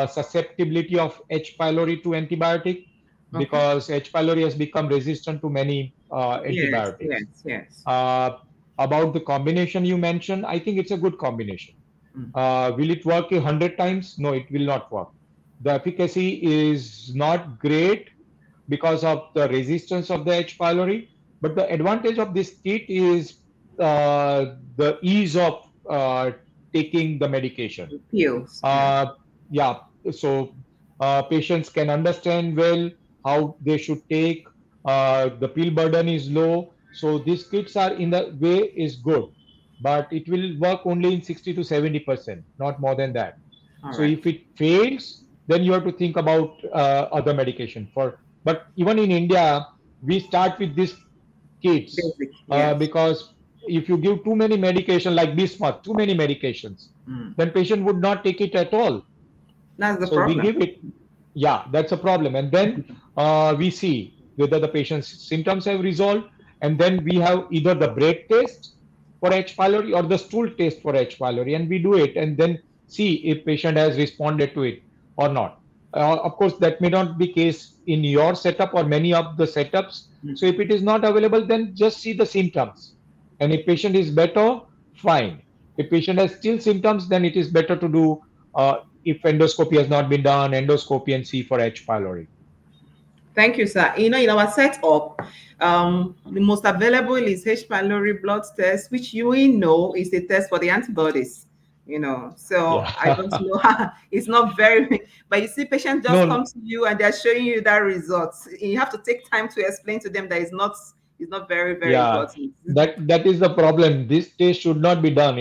susceptibility of H. pylori to antibiotic, Okay. because H. pylori has become resistant to many Yes, antibiotics. yes, yes. Uh, about the combination you mentioned, I think it's a good combination. Mm. Will it work 100 times? No, it will not work. The efficacy is not great because of the resistance of the H. pylori. But the advantage of this kit is the ease of taking the medication. The pills, yeah. Uh, yeah, so patients can understand well how they should take. The pill burden is low, so these kits are in the way is good, but it will work only in 60 to 70%, not more than that. All So right. if it fails, then you have to think about other medication. But even in India, we start with these kits Basic, yes. because if you give too many medication like bismuth, too many medications, Mm. then patient would not take it at all. That's the So we problem. give it. Yeah, that's a problem. And then we see whether the patient's symptoms have resolved. And then we have either the breath test for H. pylori or the stool test for H. pylori, and we do it and then see if patient has responded to it or not. Of course, that may not be case in your setup or many of the setups. Mm. So if it is not available, then just see the symptoms. And if patient is better, fine. If patient has still symptoms, then it is better to do if endoscopy has not been done, endoscopy and see for H. pylori. Thank you, sir. In our setup, the most available is H. pylori blood test, which you will know is a test for the antibodies. So I Yeah. don't know how, it's not very, but you see, patient just No, comes to you and they're showing you that results. You have to take time to explain to them that it's not very, very yeah, important. that is the problem. This test should not be done.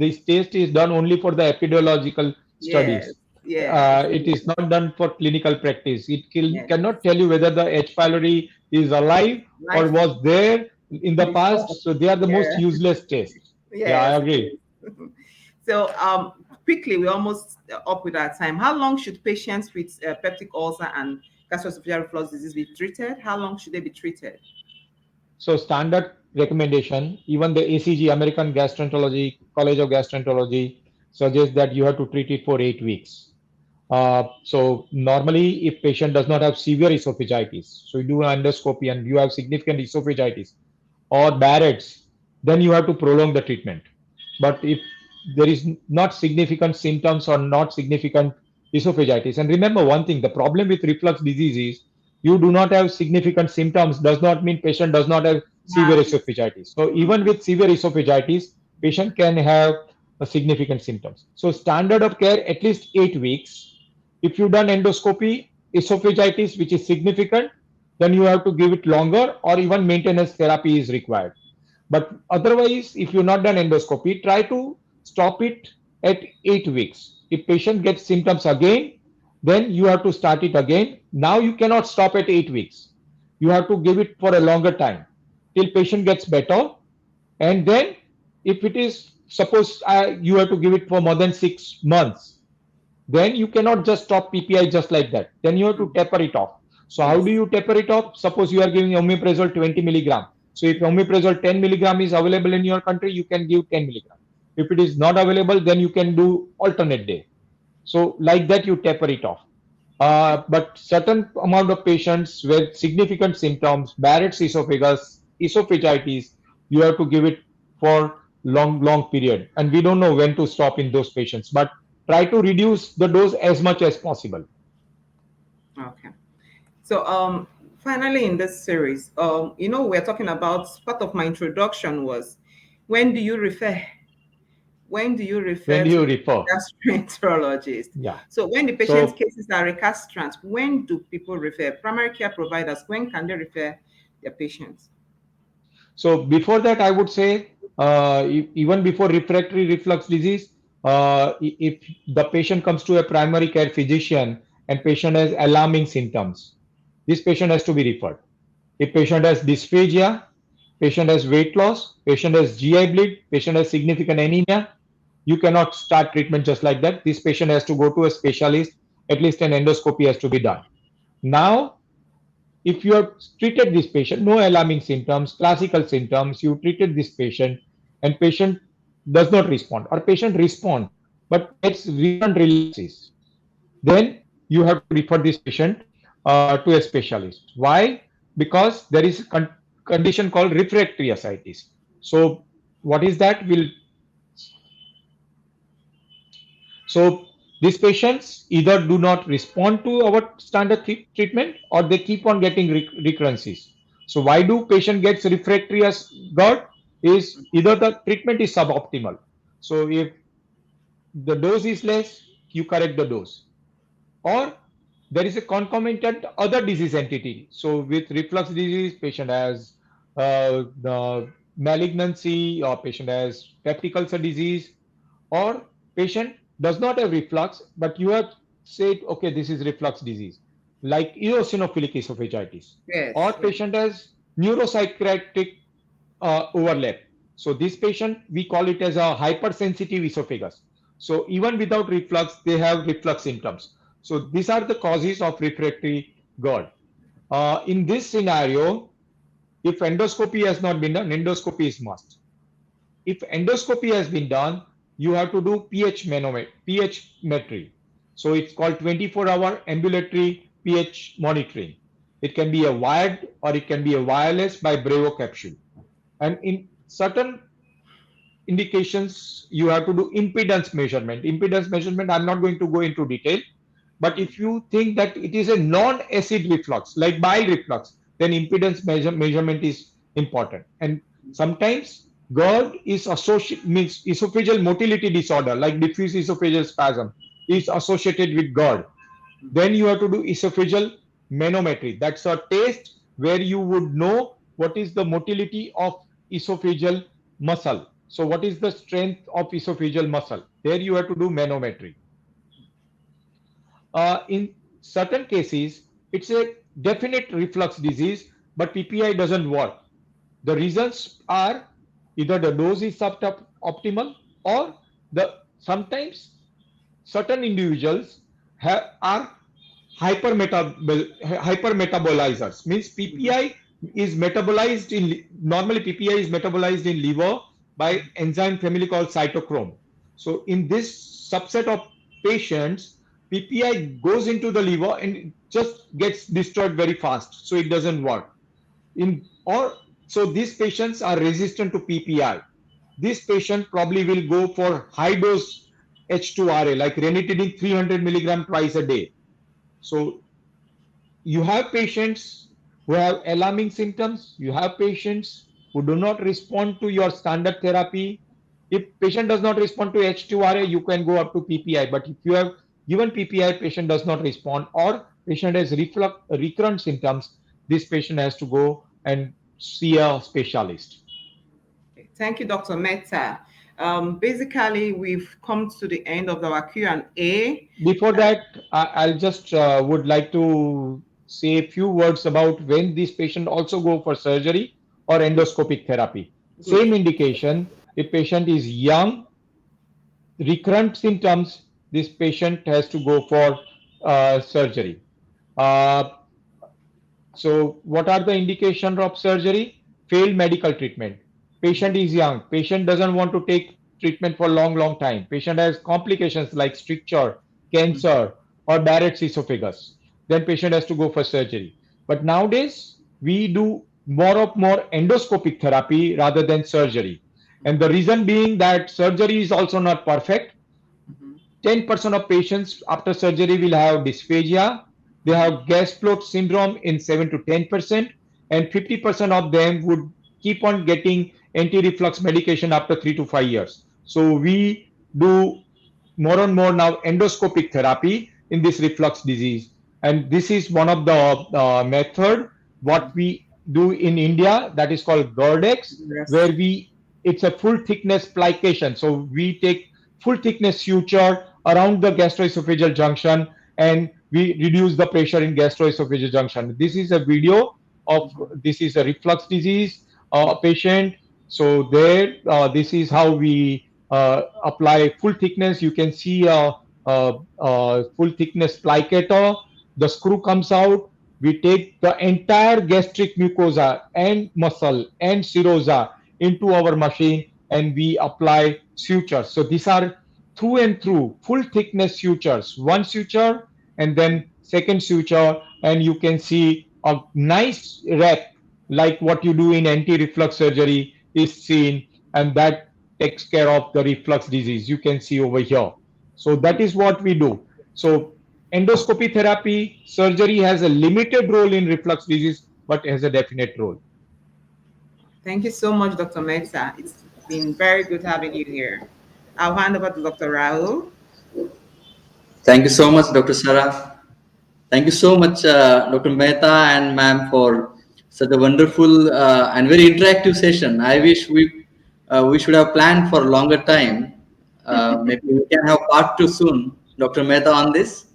This test is done only for the epidemiological Yes, studies. yes, It is yes, not done for clinical practice. It yes. cannot tell you whether the H. pylori is alive or Life was there in the before. past. So they are the most Yeah. useless tests. Yeah, I Yes, it agree. is. So, quickly, we're almost up with our time. How long should patients with peptic ulcer and gastroesophageal reflux disease be treated? How long should they be treated? So standard recommendation, even the ACG, American Gastroenterology, College of Gastroenterology, suggests that you have to treat it for 8 weeks. So normally, if patient does not have severe esophagitis, so you do an endoscopy and you have significant esophagitis or Barrett's, then you have to prolong the treatment. But if there is not significant symptoms or not significant esophagitis, and remember one thing, the problem with reflux disease is you do not have significant symptoms does not mean patient does not have severe Have it. esophagitis. So even Mhm. with severe esophagitis, patient can have a significant symptoms. So standard of care at least 8 weeks. If you done endoscopy, esophagitis which is significant, then you have to give it longer, or even maintenance therapy is required. But otherwise, if you're not done endoscopy, try to stop it at 8 weeks. If patient gets symptoms again, then you have to start it again. Now you cannot stop at 8 weeks. You have to give it for a longer time till patient gets better. And then if it is, suppose you have to give it for more than 6 months, then you cannot just stop PPI just like that. Then you have to Mhm. taper it off. So how do Yes. you taper it off? Suppose you are giving omeprazole 20 milligram. So if omeprazole 10 milligram is available in your country, you can give 10 milligram. If it is not available, then you can do alternate day. So like that, you taper it off. Okay. But certain amount of patients with significant symptoms, Barrett's esophagus, esophagitis, you have to give it for long period. And we don't know when to stop in those patients, but try to reduce the dose as much as possible. Okay. So, finally in this series, we're talking about, part of my introduction was, when do you refer? When do you When refer do to you a refer? gastroenterologist? Yeah. So, when the patient's So cases are recalcitrant, when do people refer? Primary care providers, when can they refer their patients? So before that, I would say even before refractory reflux disease, if the patient comes to a primary care physician and patient has alarming symptoms, this patient has to be referred. If patient has dysphagia, patient has weight loss, patient has GI bleed, patient has significant anemia, you cannot start treatment just like that. This patient has to go to a specialist. At least an endoscopy has to be done. Now, if you have treated this patient, no alarming symptoms, classical symptoms, you treated this patient and patient does not respond, or patient respond but gets recurrent relapses, then you have to refer this patient to a specialist. Why? Because there is a condition called refractory ascites. So what is that? So these patients either do not respond to our standard treatment, or they keep on getting recurrences. So why do patient gets refractory as GERD? Is either the treatment is suboptimal. So if the dose is less, you correct the dose, or there is a concomitant other disease entity. So with reflux disease, patient has the malignancy, or patient has peptic ulcer disease, or patient does not have reflux, but you have said, okay, this is reflux disease, like eosinophilic esophagitis, or Yes, yes. patient has neuropsychiatric overlap. So this patient, we call it as a hypersensitive esophagus. So even without reflux, they have reflux symptoms. So these are the causes of refractory GERD. In this scenario, if endoscopy has not been done, endoscopy is must. If endoscopy has been done, you have to do pH metry. So it's called 24-hour ambulatory pH monitoring. It can be a wired or it can be a wireless by Brevo capsule. And in certain indications, you have to do impedance measurement. Impedance measurement, I'm not going to go into detail, but if you think that it is a non-acid reflux, like bile reflux, then impedance measurement is important. And sometimes GERD is associated, means esophageal motility disorder, like diffuse esophageal spasm, is associated with GERD. Then you have to do esophageal manometry. That's a test where you would know what is the motility of esophageal muscle. So what is the strength of esophageal muscle? There you have to do manometry. In certain cases, it's a definite reflux disease, but PPI doesn't work. The reasons are either the dose is suboptimal, or the sometimes certain individuals are hypermetabolizers. Means Mhm. PPI is metabolized in, normally PPI is metabolized in liver by enzyme family called cytochrome. So in this subset of patients, PPI goes into the liver and it just gets destroyed very fast, so it doesn't work. In or so these patients are resistant to PPI. This patient probably will go for high dose H2RA, like ranitidine 300 milligram twice a day. So you have patients who have alarming symptoms. You have patients who do not respond to your standard therapy. If patient does not respond to H2RA, you can go up to PPI. But if you have given PPI, patient does not respond, or patient has recurrent symptoms, this patient has to go and see a specialist. Thank you, Dr. Mehta. Basically, we've come to the end of our Q&A. Before that, I'll just would like to say a few words about when this patient also go for surgery or endoscopic therapy. Good. Same indication, if patient is young, recurrent symptoms, this patient has to go for surgery. Uh, So what are the indications of surgery? Failed medical treatment. Patient is young. Patient doesn't want to take treatment for long time. Patient has complications like stricture, cancer, or Barrett's esophagus. Then patient has to go for surgery. But nowadays, we do more endoscopic therapy rather than surgery. And the reason being that surgery is also not perfect. 10% of patients after surgery will have dysphagia. They have gas bloat syndrome in 7 to 10%, and 50% of them would keep on getting anti-reflux medication after 3 to 5 years. So we do more and more now endoscopic therapy in this reflux disease. And this is one of the method what we do in India, that is called Gerd, Yes. where it's a full thickness plication. So we take full thickness suture around the gastroesophageal junction, and we reduce the pressure in gastroesophageal junction. This is a video of this is a reflux disease patient. So there, this is how we apply full thickness. You can see a full thickness plicator. The screw comes out. We take the entire gastric mucosa and muscle and serosa into our machine, and we apply sutures. So these are through and through full thickness sutures. One suture and then second suture, and you can see a nice wrap like what you do in anti-reflux surgery is seen, and that takes care of the reflux disease. You can see over here. So that is what we do. So endoscopy therapy, surgery has a limited role in reflux disease, but has a definite role. Thank you so much, Dr. Mehta. It's been very good having you here. I'll hand over to Dr. Rahul. Thank you so much, Dr. Sarah. Thank you so much, Dr. Mehta and ma'am, for such a wonderful and very interactive session. I wish we should have planned for a longer time. Maybe we can have part two soon, Dr. Mehta, on this.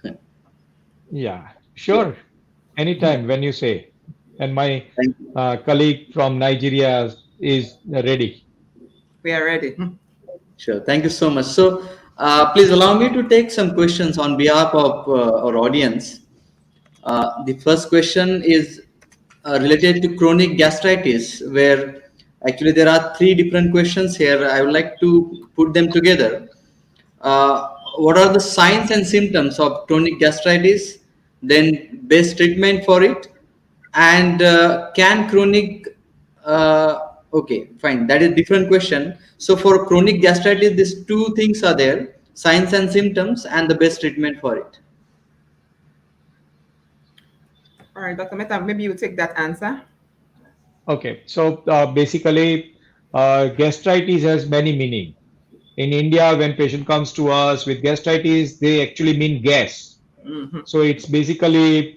Yeah, Yeah. sure. Anytime when you say. And my Thank you. colleague from Nigeria is ready. We are ready. Sure. Thank you so much. So, please allow me to take some questions on behalf of our audience. The first question is related to chronic gastritis, where actually there are three different questions here. I would like to put them together. What are the signs and symptoms of chronic gastritis? Then, best treatment for it, and can chronic okay, fine, that is different question. So for chronic gastritis, these two things are there: signs and symptoms and the best treatment for it. All right, Dr. Mehta, maybe you take that answer. Okay, so basically, gastritis has many meaning. In India, when patient comes to us with gastritis, they actually mean gas. Mhm. So it's basically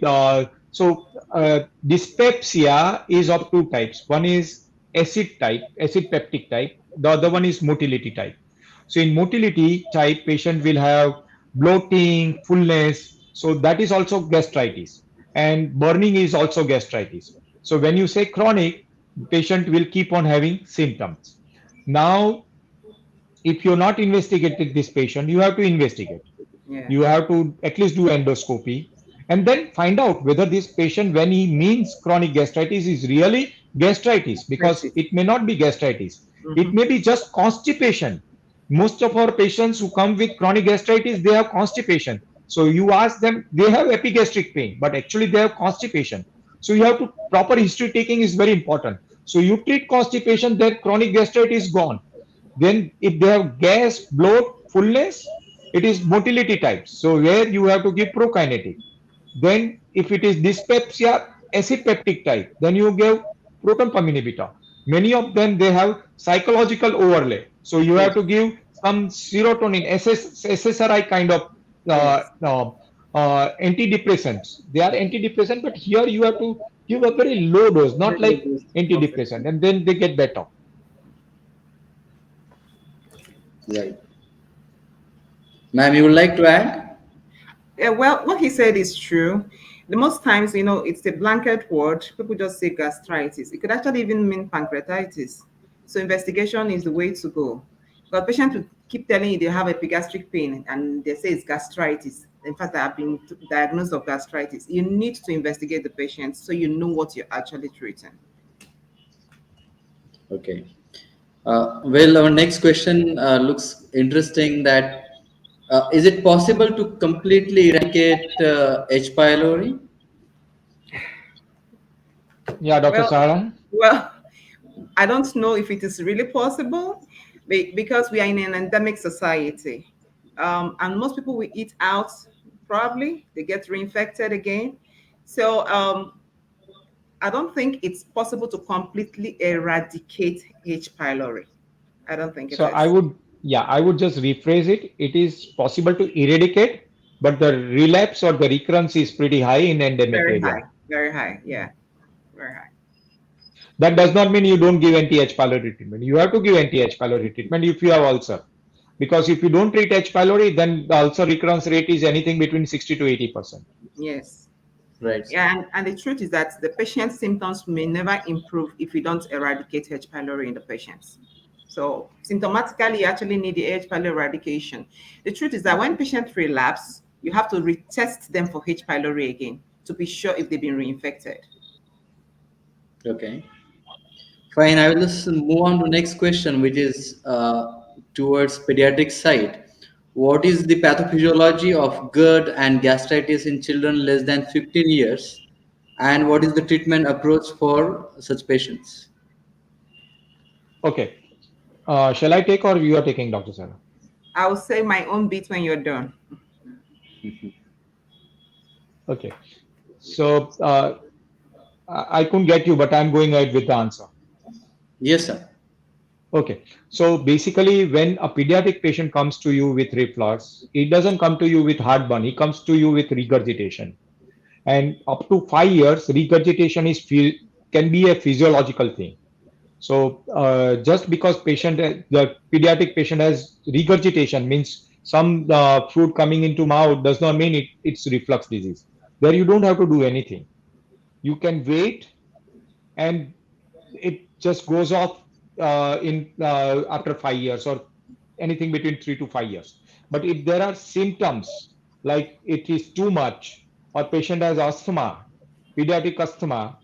dyspepsia is of two types. One is acid type, acid peptic type. The other one is motility type. So in motility type, patient will have bloating, fullness. So that is also gastritis, and burning is also gastritis. So when you say chronic, patient will keep on having symptoms. Now, if you're not investigating this patient, you have to investigate. Yeah. You have to at least do endoscopy and then find out whether this patient, when he means chronic gastritis, is really gastritis, because Gastritis. it may not be gastritis. It Mhm. may be just constipation. Most of our patients who come with chronic gastritis, they have constipation. So you ask them, they have epigastric pain, but actually they have constipation. So you have to proper history taking is very important. So you treat constipation, then chronic gastritis is gone. Then if they have gas, bloat, fullness, it is motility type. So where you have to give prokinetic. Then if it is dyspepsia, acid peptic type, then you give proton pump inhibitor. Many of them, they have psychological overlay. So you have Yes. to give some serotonin, SSRI kind of uh, Yes. uh, antidepressants. They are antidepressant, but here you have to Give a very low dose, not Very like good. antidepressant, and then they get better. Right. Ma'am, you would like to add? Yeah, well, what he said is true. The most times, it's a blanket word. People just say gastritis. It could actually even mean pancreatitis. So investigation is the way to go. Because patients will keep telling you they have epigastric pain and they say it's gastritis. In fact, I have been diagnosed of gastritis. You need to investigate the patient so you know what you're actually treating. Okay. Well, our next question looks interesting. That is it possible to completely eradicate H. pylori? Yeah, Dr. Well, Sarah. well, I don't know if it is really possible because we are in an endemic society. And most people we eat out, probably they get reinfected again. So I don't think it's possible to completely eradicate H. pylori. I don't think it So I is. would, yeah, I would just rephrase it. It is possible to eradicate, but the relapse or the recurrence is pretty high in endemic Very area. high, very high. Yeah, very high. That does not mean you don't give anti-H. pylori treatment. You have to give anti-H. pylori treatment if you have ulcer. Because if you don't treat H. pylori, then the ulcer recurrence rate is anything between 60 to 80%. Yes. Right. Yeah, and the truth is that the patient's symptoms may never improve if you don't eradicate H. pylori in the patients. So symptomatically, you actually need the H. pylori eradication. The truth is that when patients relapse, you have to retest them for H. pylori again to be sure if they've been reinfected. Okay. Fine. I will just move on to next question, which is towards pediatric side. What is the pathophysiology of GERD and gastritis in children less than 15 years? And what is the treatment approach for such patients? Okay. Shall I take or you are taking, Dr. Sarah? I will say my own bit when you're done. Okay. So I couldn't get you, but I'm going ahead with the answer. Yes, sir. Okay. So basically, when a pediatric patient comes to you with reflux, it doesn't come to you with heartburn. It comes to you with regurgitation. And up to 5 years, regurgitation can be a physiological thing. So just because the pediatric patient has regurgitation means some food coming into mouth does not mean it's reflux disease. There you don't have to do anything. You can wait and it just goes off in after 5 years or anything between 3 to 5 years. But if there are symptoms like it is too much or patient has asthma, pediatric asthma,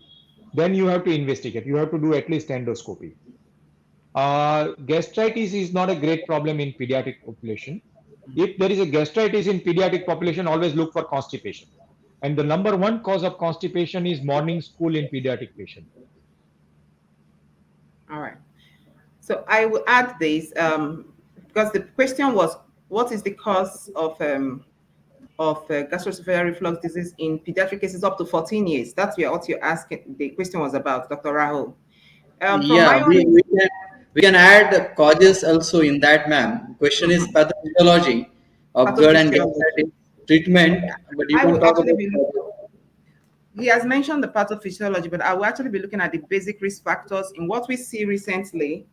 then you have to investigate. You have to do at least endoscopy. Gastritis is not a great problem in pediatric population. If there is a gastritis in pediatric population, always look for constipation. And the number one cause of constipation is morning stool in pediatric patient. All right. So I will add this because the question was, what is the cause of gastroesophageal reflux disease in pediatric cases up to 14 years? That's what you're asking. The question was about, Dr. Rahul. From Yeah, my own, we can add causes also in that, ma'am. Question is mhm, pathophysiology of GERD and pathophysiology, gastritis treatment, but you I don't will talk actually about be causes. he has mentioned the pathophysiology, but I will actually be looking at the basic risk factors in what we see recently.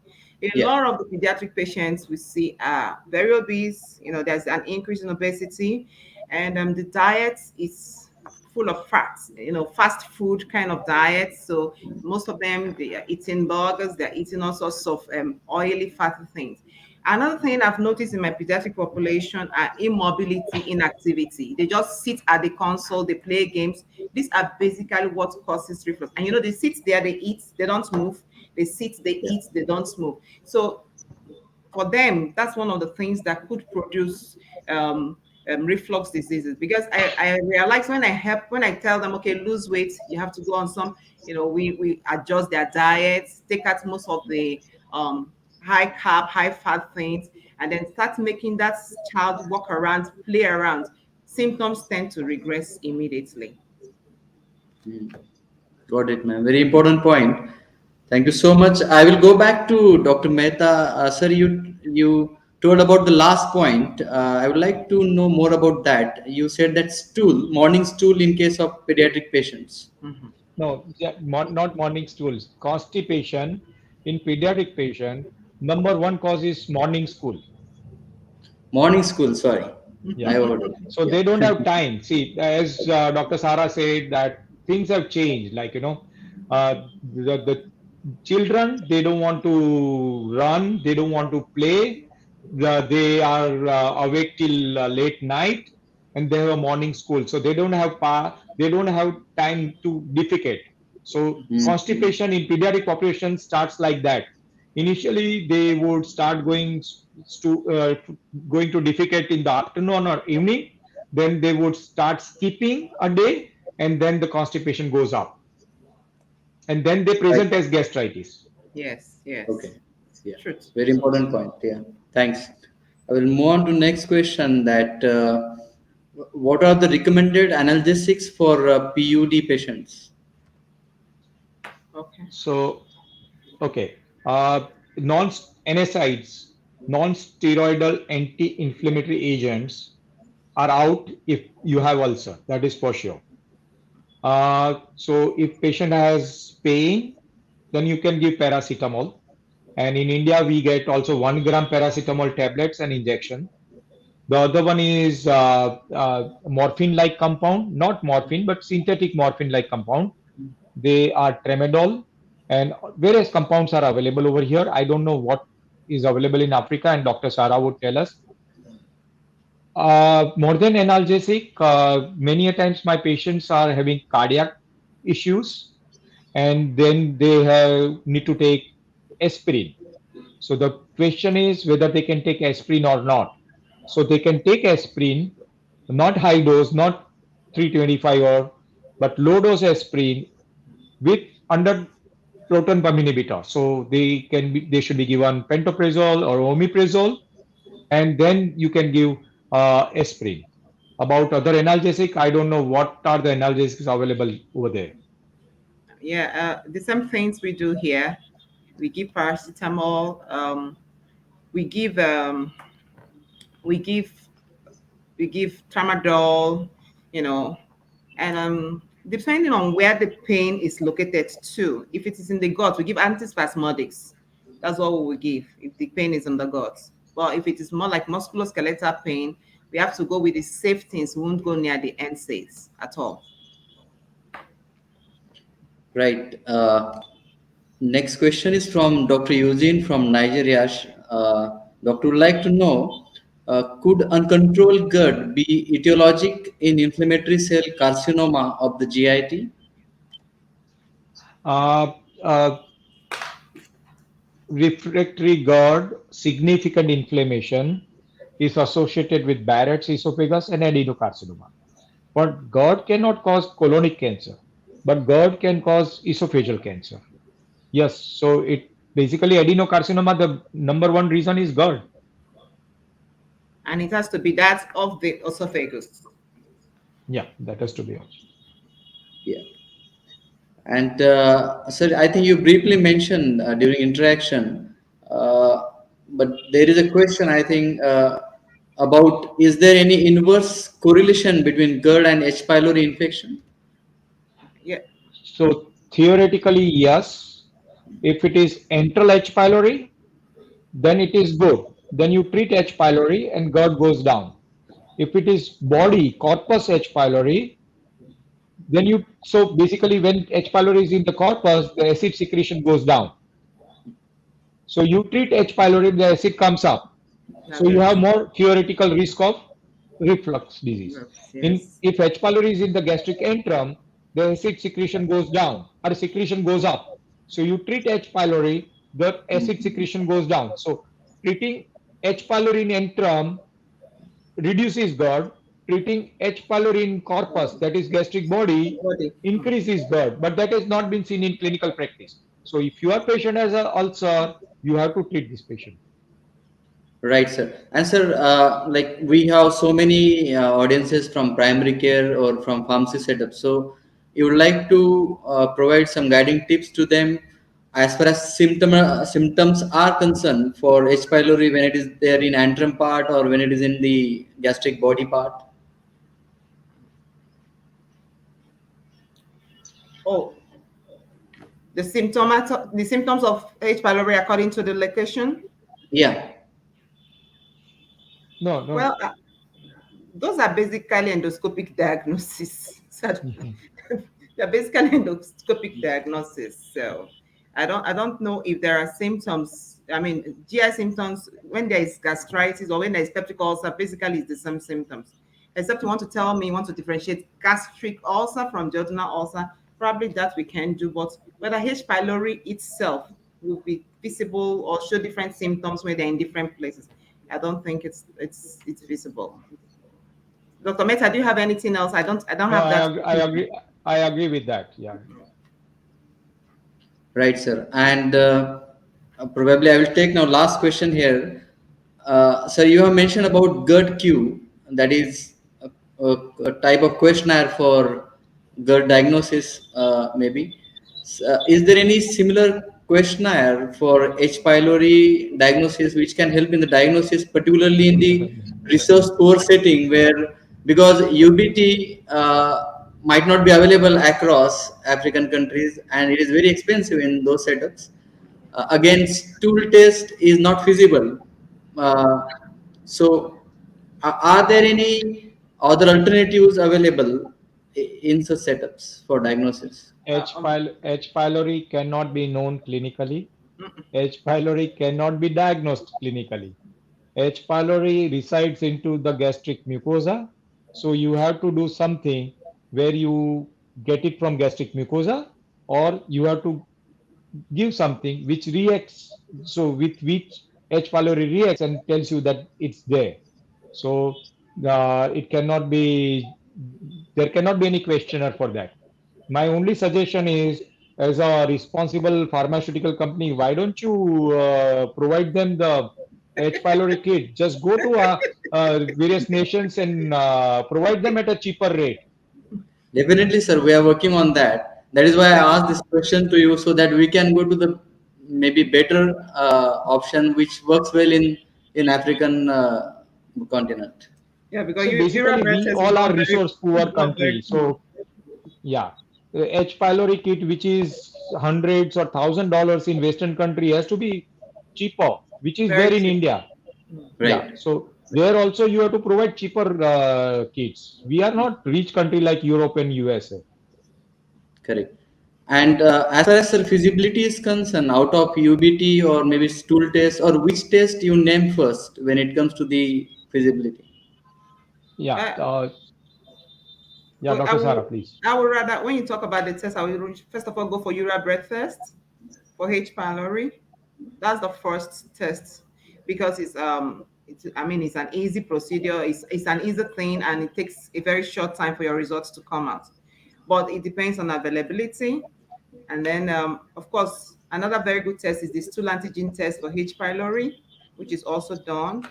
A Yeah, lot of the pediatric patients we see are very obese. There's an increase in obesity, and the diet is full of fats. Fast food kind of diet. So most of them they are eating burgers, they're eating all sorts of oily, fatty things. Another thing I've noticed in my pediatric population are immobility, inactivity. They just sit at the console, they play games. These are basically what causes reflux. And they sit there, they eat, they don't move. They sit, they yeah, eat, they don't move. So for them, that's one of the things that could produce reflux diseases. Because I realize when I tell them, okay, lose weight, you have to go on some, we adjust their diets, take out most of the high carb, high fat things, and then start making that child walk around, play around. Symptoms tend to regress immediately. got it, ma'am. Very important point. Thank you so much. I will go back to Dr. Mehta. Sir, you told about the last point. I would like to know more about that. You said that stool, morning stool in case of pediatric patients. Mhm. No, yeah, not morning stools. Constipation in pediatric patient, number one cause is morning school. Morning school, sorry. I Yeah. heard it. So Yeah. they don't have time. See, as Dr. Sarah said, that things have changed. Like, the children, they don't want to run, they don't want to play. They are awake till late night, and they have a morning school. So they don't have time to defecate. So Mhm. constipation in pediatric population starts like that. Initially, they would start going to defecate in the afternoon or evening. Then they would start skipping a day, and then the constipation goes up, and then they Right. present as gastritis. Yes, Okay. yes. Yeah. Truth. Very important point. Yeah. Thanks. I will move on to next question that what are the recommended analgesics for PUD patients? Okay. So, okay, non NSAIDs, non-steroidal anti-inflammatory agents are out if you have ulcer. That is for sure. So if patient has pain, then you can give paracetamol. And in India, we get also 1 gram paracetamol tablets and injection. The other one is morphine-like compound, not morphine, but synthetic morphine-like compound. They are tramadol, and various compounds are available over here. I don't know what is available in Africa, and Dr. Sarah would tell us. More than analgesic, many a times my patients are having cardiac issues, and then they need to take aspirin. So the question is whether they can take aspirin or not. So they can take aspirin, not high dose, not 325 or, but low dose aspirin with under proton pump inhibitor. So they should be given pantoprazole or omeprazole, and then you can give aspirin. About other analgesic, I don't know what are the analgesics available over there. Yeah, the same things we do here. We give paracetamol. We give um, we give we give tramadol. You know, and depending on where the pain is located too. If it is in the gut, we give antispasmodics. That's what we will give if the pain is in the gut. But if it is more like musculoskeletal pain, we have to go with the safe things. We won't go near the NSAIDs at all. Right. Next question is from Dr. Eugene from Nigeria. Doctor would like to know, could uncontrolled GERD be etiologic in inflammatory cell carcinoma of the GIT? Uh, uh, Refractory GERD, significant inflammation is associated with Barrett's esophagus and adenocarcinoma. But GERD cannot cause colonic cancer, but GERD can cause esophageal cancer. Yes, so it basically adenocarcinoma, the number one reason is GERD. And it has to be that of the esophagus. Yeah, that has to be also. Yeah. And sir, I think you briefly mentioned during interaction, uh, but there is a question I think about is there any inverse correlation between GERD and H. pylori infection? Yeah. So theoretically, yes. If it is enteral H. pylori, then it is good. Then you treat H. pylori and GERD goes down. If it is body, corpus H. pylori, then so basically when H. pylori is in the corpus, the acid secretion goes down. So you treat H. pylori, the acid comes up. So you That's have it. more theoretical risk of reflux disease. Yes. In Yes. if H. pylori is in the gastric antrum, the acid secretion goes down or secretion goes up. So you treat H. pylori, the acid secretion goes down. So treating H. pylori in antrum reduces GERD. Treating H. pylori in corpus, that is gastric body, Body. increases GERD. But that has not been seen in clinical practice. So if your patient has an ulcer, you have to treat this patient. Right, sir. And sir, like we have so many audiences from primary care or from pharmacy setup. So you would like to provide some guiding tips to them as far as symptoms are concerned for H. pylori when it is there in antrum part or when it is in the gastric body part. Oh. the symptoms of H. pylori according to the location. Yeah. No, no. Well, those are basically endoscopic diagnosis. So they're basically endoscopic diagnosis. So I don't know if there are symptoms. I mean, GI symptoms when there is gastritis or when there is peptic ulcer, basically it's the same symptoms. Except you want to tell me you want to differentiate gastric ulcer from duodenal ulcer, probably that we can do. But whether H. pylori itself will be visible or show different symptoms when they're in different places, I don't think it's visible. Dr. Mehta, do you have anything else? I don't No, have that. I agree. I agree with that. Yeah. Right, sir. And probably I will take now last question here. Sir, you have mentioned about Gerd Q, that is a type of questionnaire for Gerd diagnosis, maybe. Is there any similar questionnaire for H. pylori diagnosis which can help in the diagnosis, particularly in the research poor setting where because UBT might not be available across African countries and it is very expensive in those setups. Again, stool test is not feasible. Uh, so, are there any other alternatives available in such setups for diagnosis? H. pylori cannot be known clinically. H. pylori cannot be diagnosed clinically. H. pylori resides into the gastric mucosa. So you have to do something where you get it from gastric mucosa, or you have to give something which reacts, so with which H. pylori reacts and tells you that it's there. So it cannot be, there cannot be any questionnaire for that. My only suggestion is, as a responsible pharmaceutical company, why don't you provide them the H. pylori kit? Just go to various nations and provide them at a cheaper rate. Definitely, sir. We are working on that. That is why I asked this question to you so that we can go to the maybe better option which works well in African continent. Yeah, because So Europe basically, bread we test all are resource is poor not very country. common. So yeah, the H. pylori kit, which is hundreds or $1,000 in Western country, has to be cheaper, which is Very there in cheap. India. Yeah, Right. so there also you have to provide cheaper kits. We are not rich country like Europe and USA. Correct. And as far as sir, feasibility is concerned, out of UBT or maybe stool test or which test you name first when it comes to the feasibility? Yeah, Uh, yeah, well, Dr. Sarah, please. I would rather when you talk about the test, I will first of all go for urea breath test for H. pylori. That's the first test because it's an easy procedure. It's an easy thing and it takes a very short time for your results to come out. But it depends on availability. And then, of course, another very good test is the stool antigen test for H. pylori, which is also done.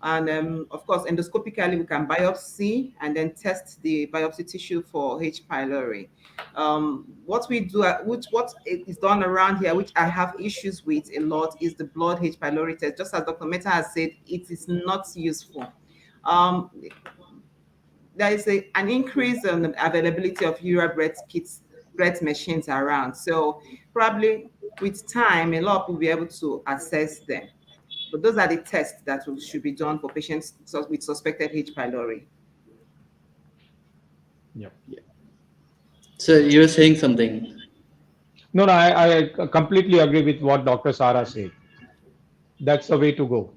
And of course, endoscopically, we can biopsy and then test the biopsy tissue for H. pylori. What we do, what is done around here, which I have issues with a lot, is the blood H. pylori test. Just as Dr. Mehta has said, it is not useful. Um, there is an increase in the availability of urea breath kits, breath machines around. So probably with time, a lot of people will be able to access them. But those are the tests that should be done for patients with suspected H. pylori. Yeah. So you're saying something. No, no, I completely agree with what Dr. Sarah said. That's the way to go.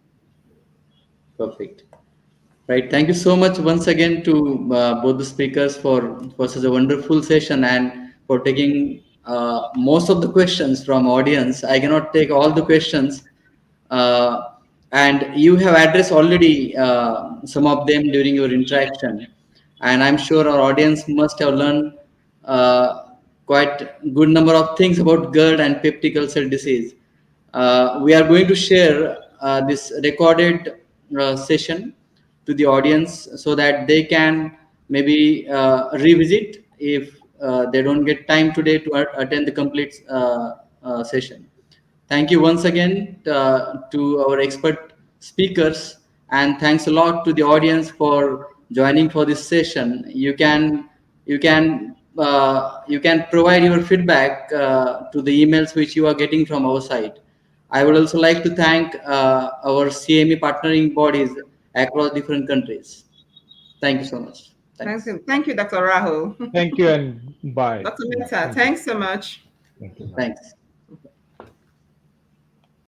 Perfect. Right. Thank you so much once again to both the speakers for such a wonderful session and for taking most of the questions from audience. I cannot take all the questions, uh, and you have addressed already some of them during your interaction, and I'm sure our audience must have learned quite good number of things about GERD and peptic ulcer disease. We are going to share this recorded session to the audience so that they can maybe revisit if they don't get time today to attend the complete session. Thank you once again to our expert speakers, and thanks a lot to the audience for joining for this session. You can you can provide your feedback to the emails which you are getting from our site. I would also like to thank our CME partnering bodies across different countries. Thank you so much. Thanks. Thank you, Dr. Rahul. Thank you and bye. Dr. Yeah, Mehta, thank you. thanks so much. Thank you. Bye. Thanks.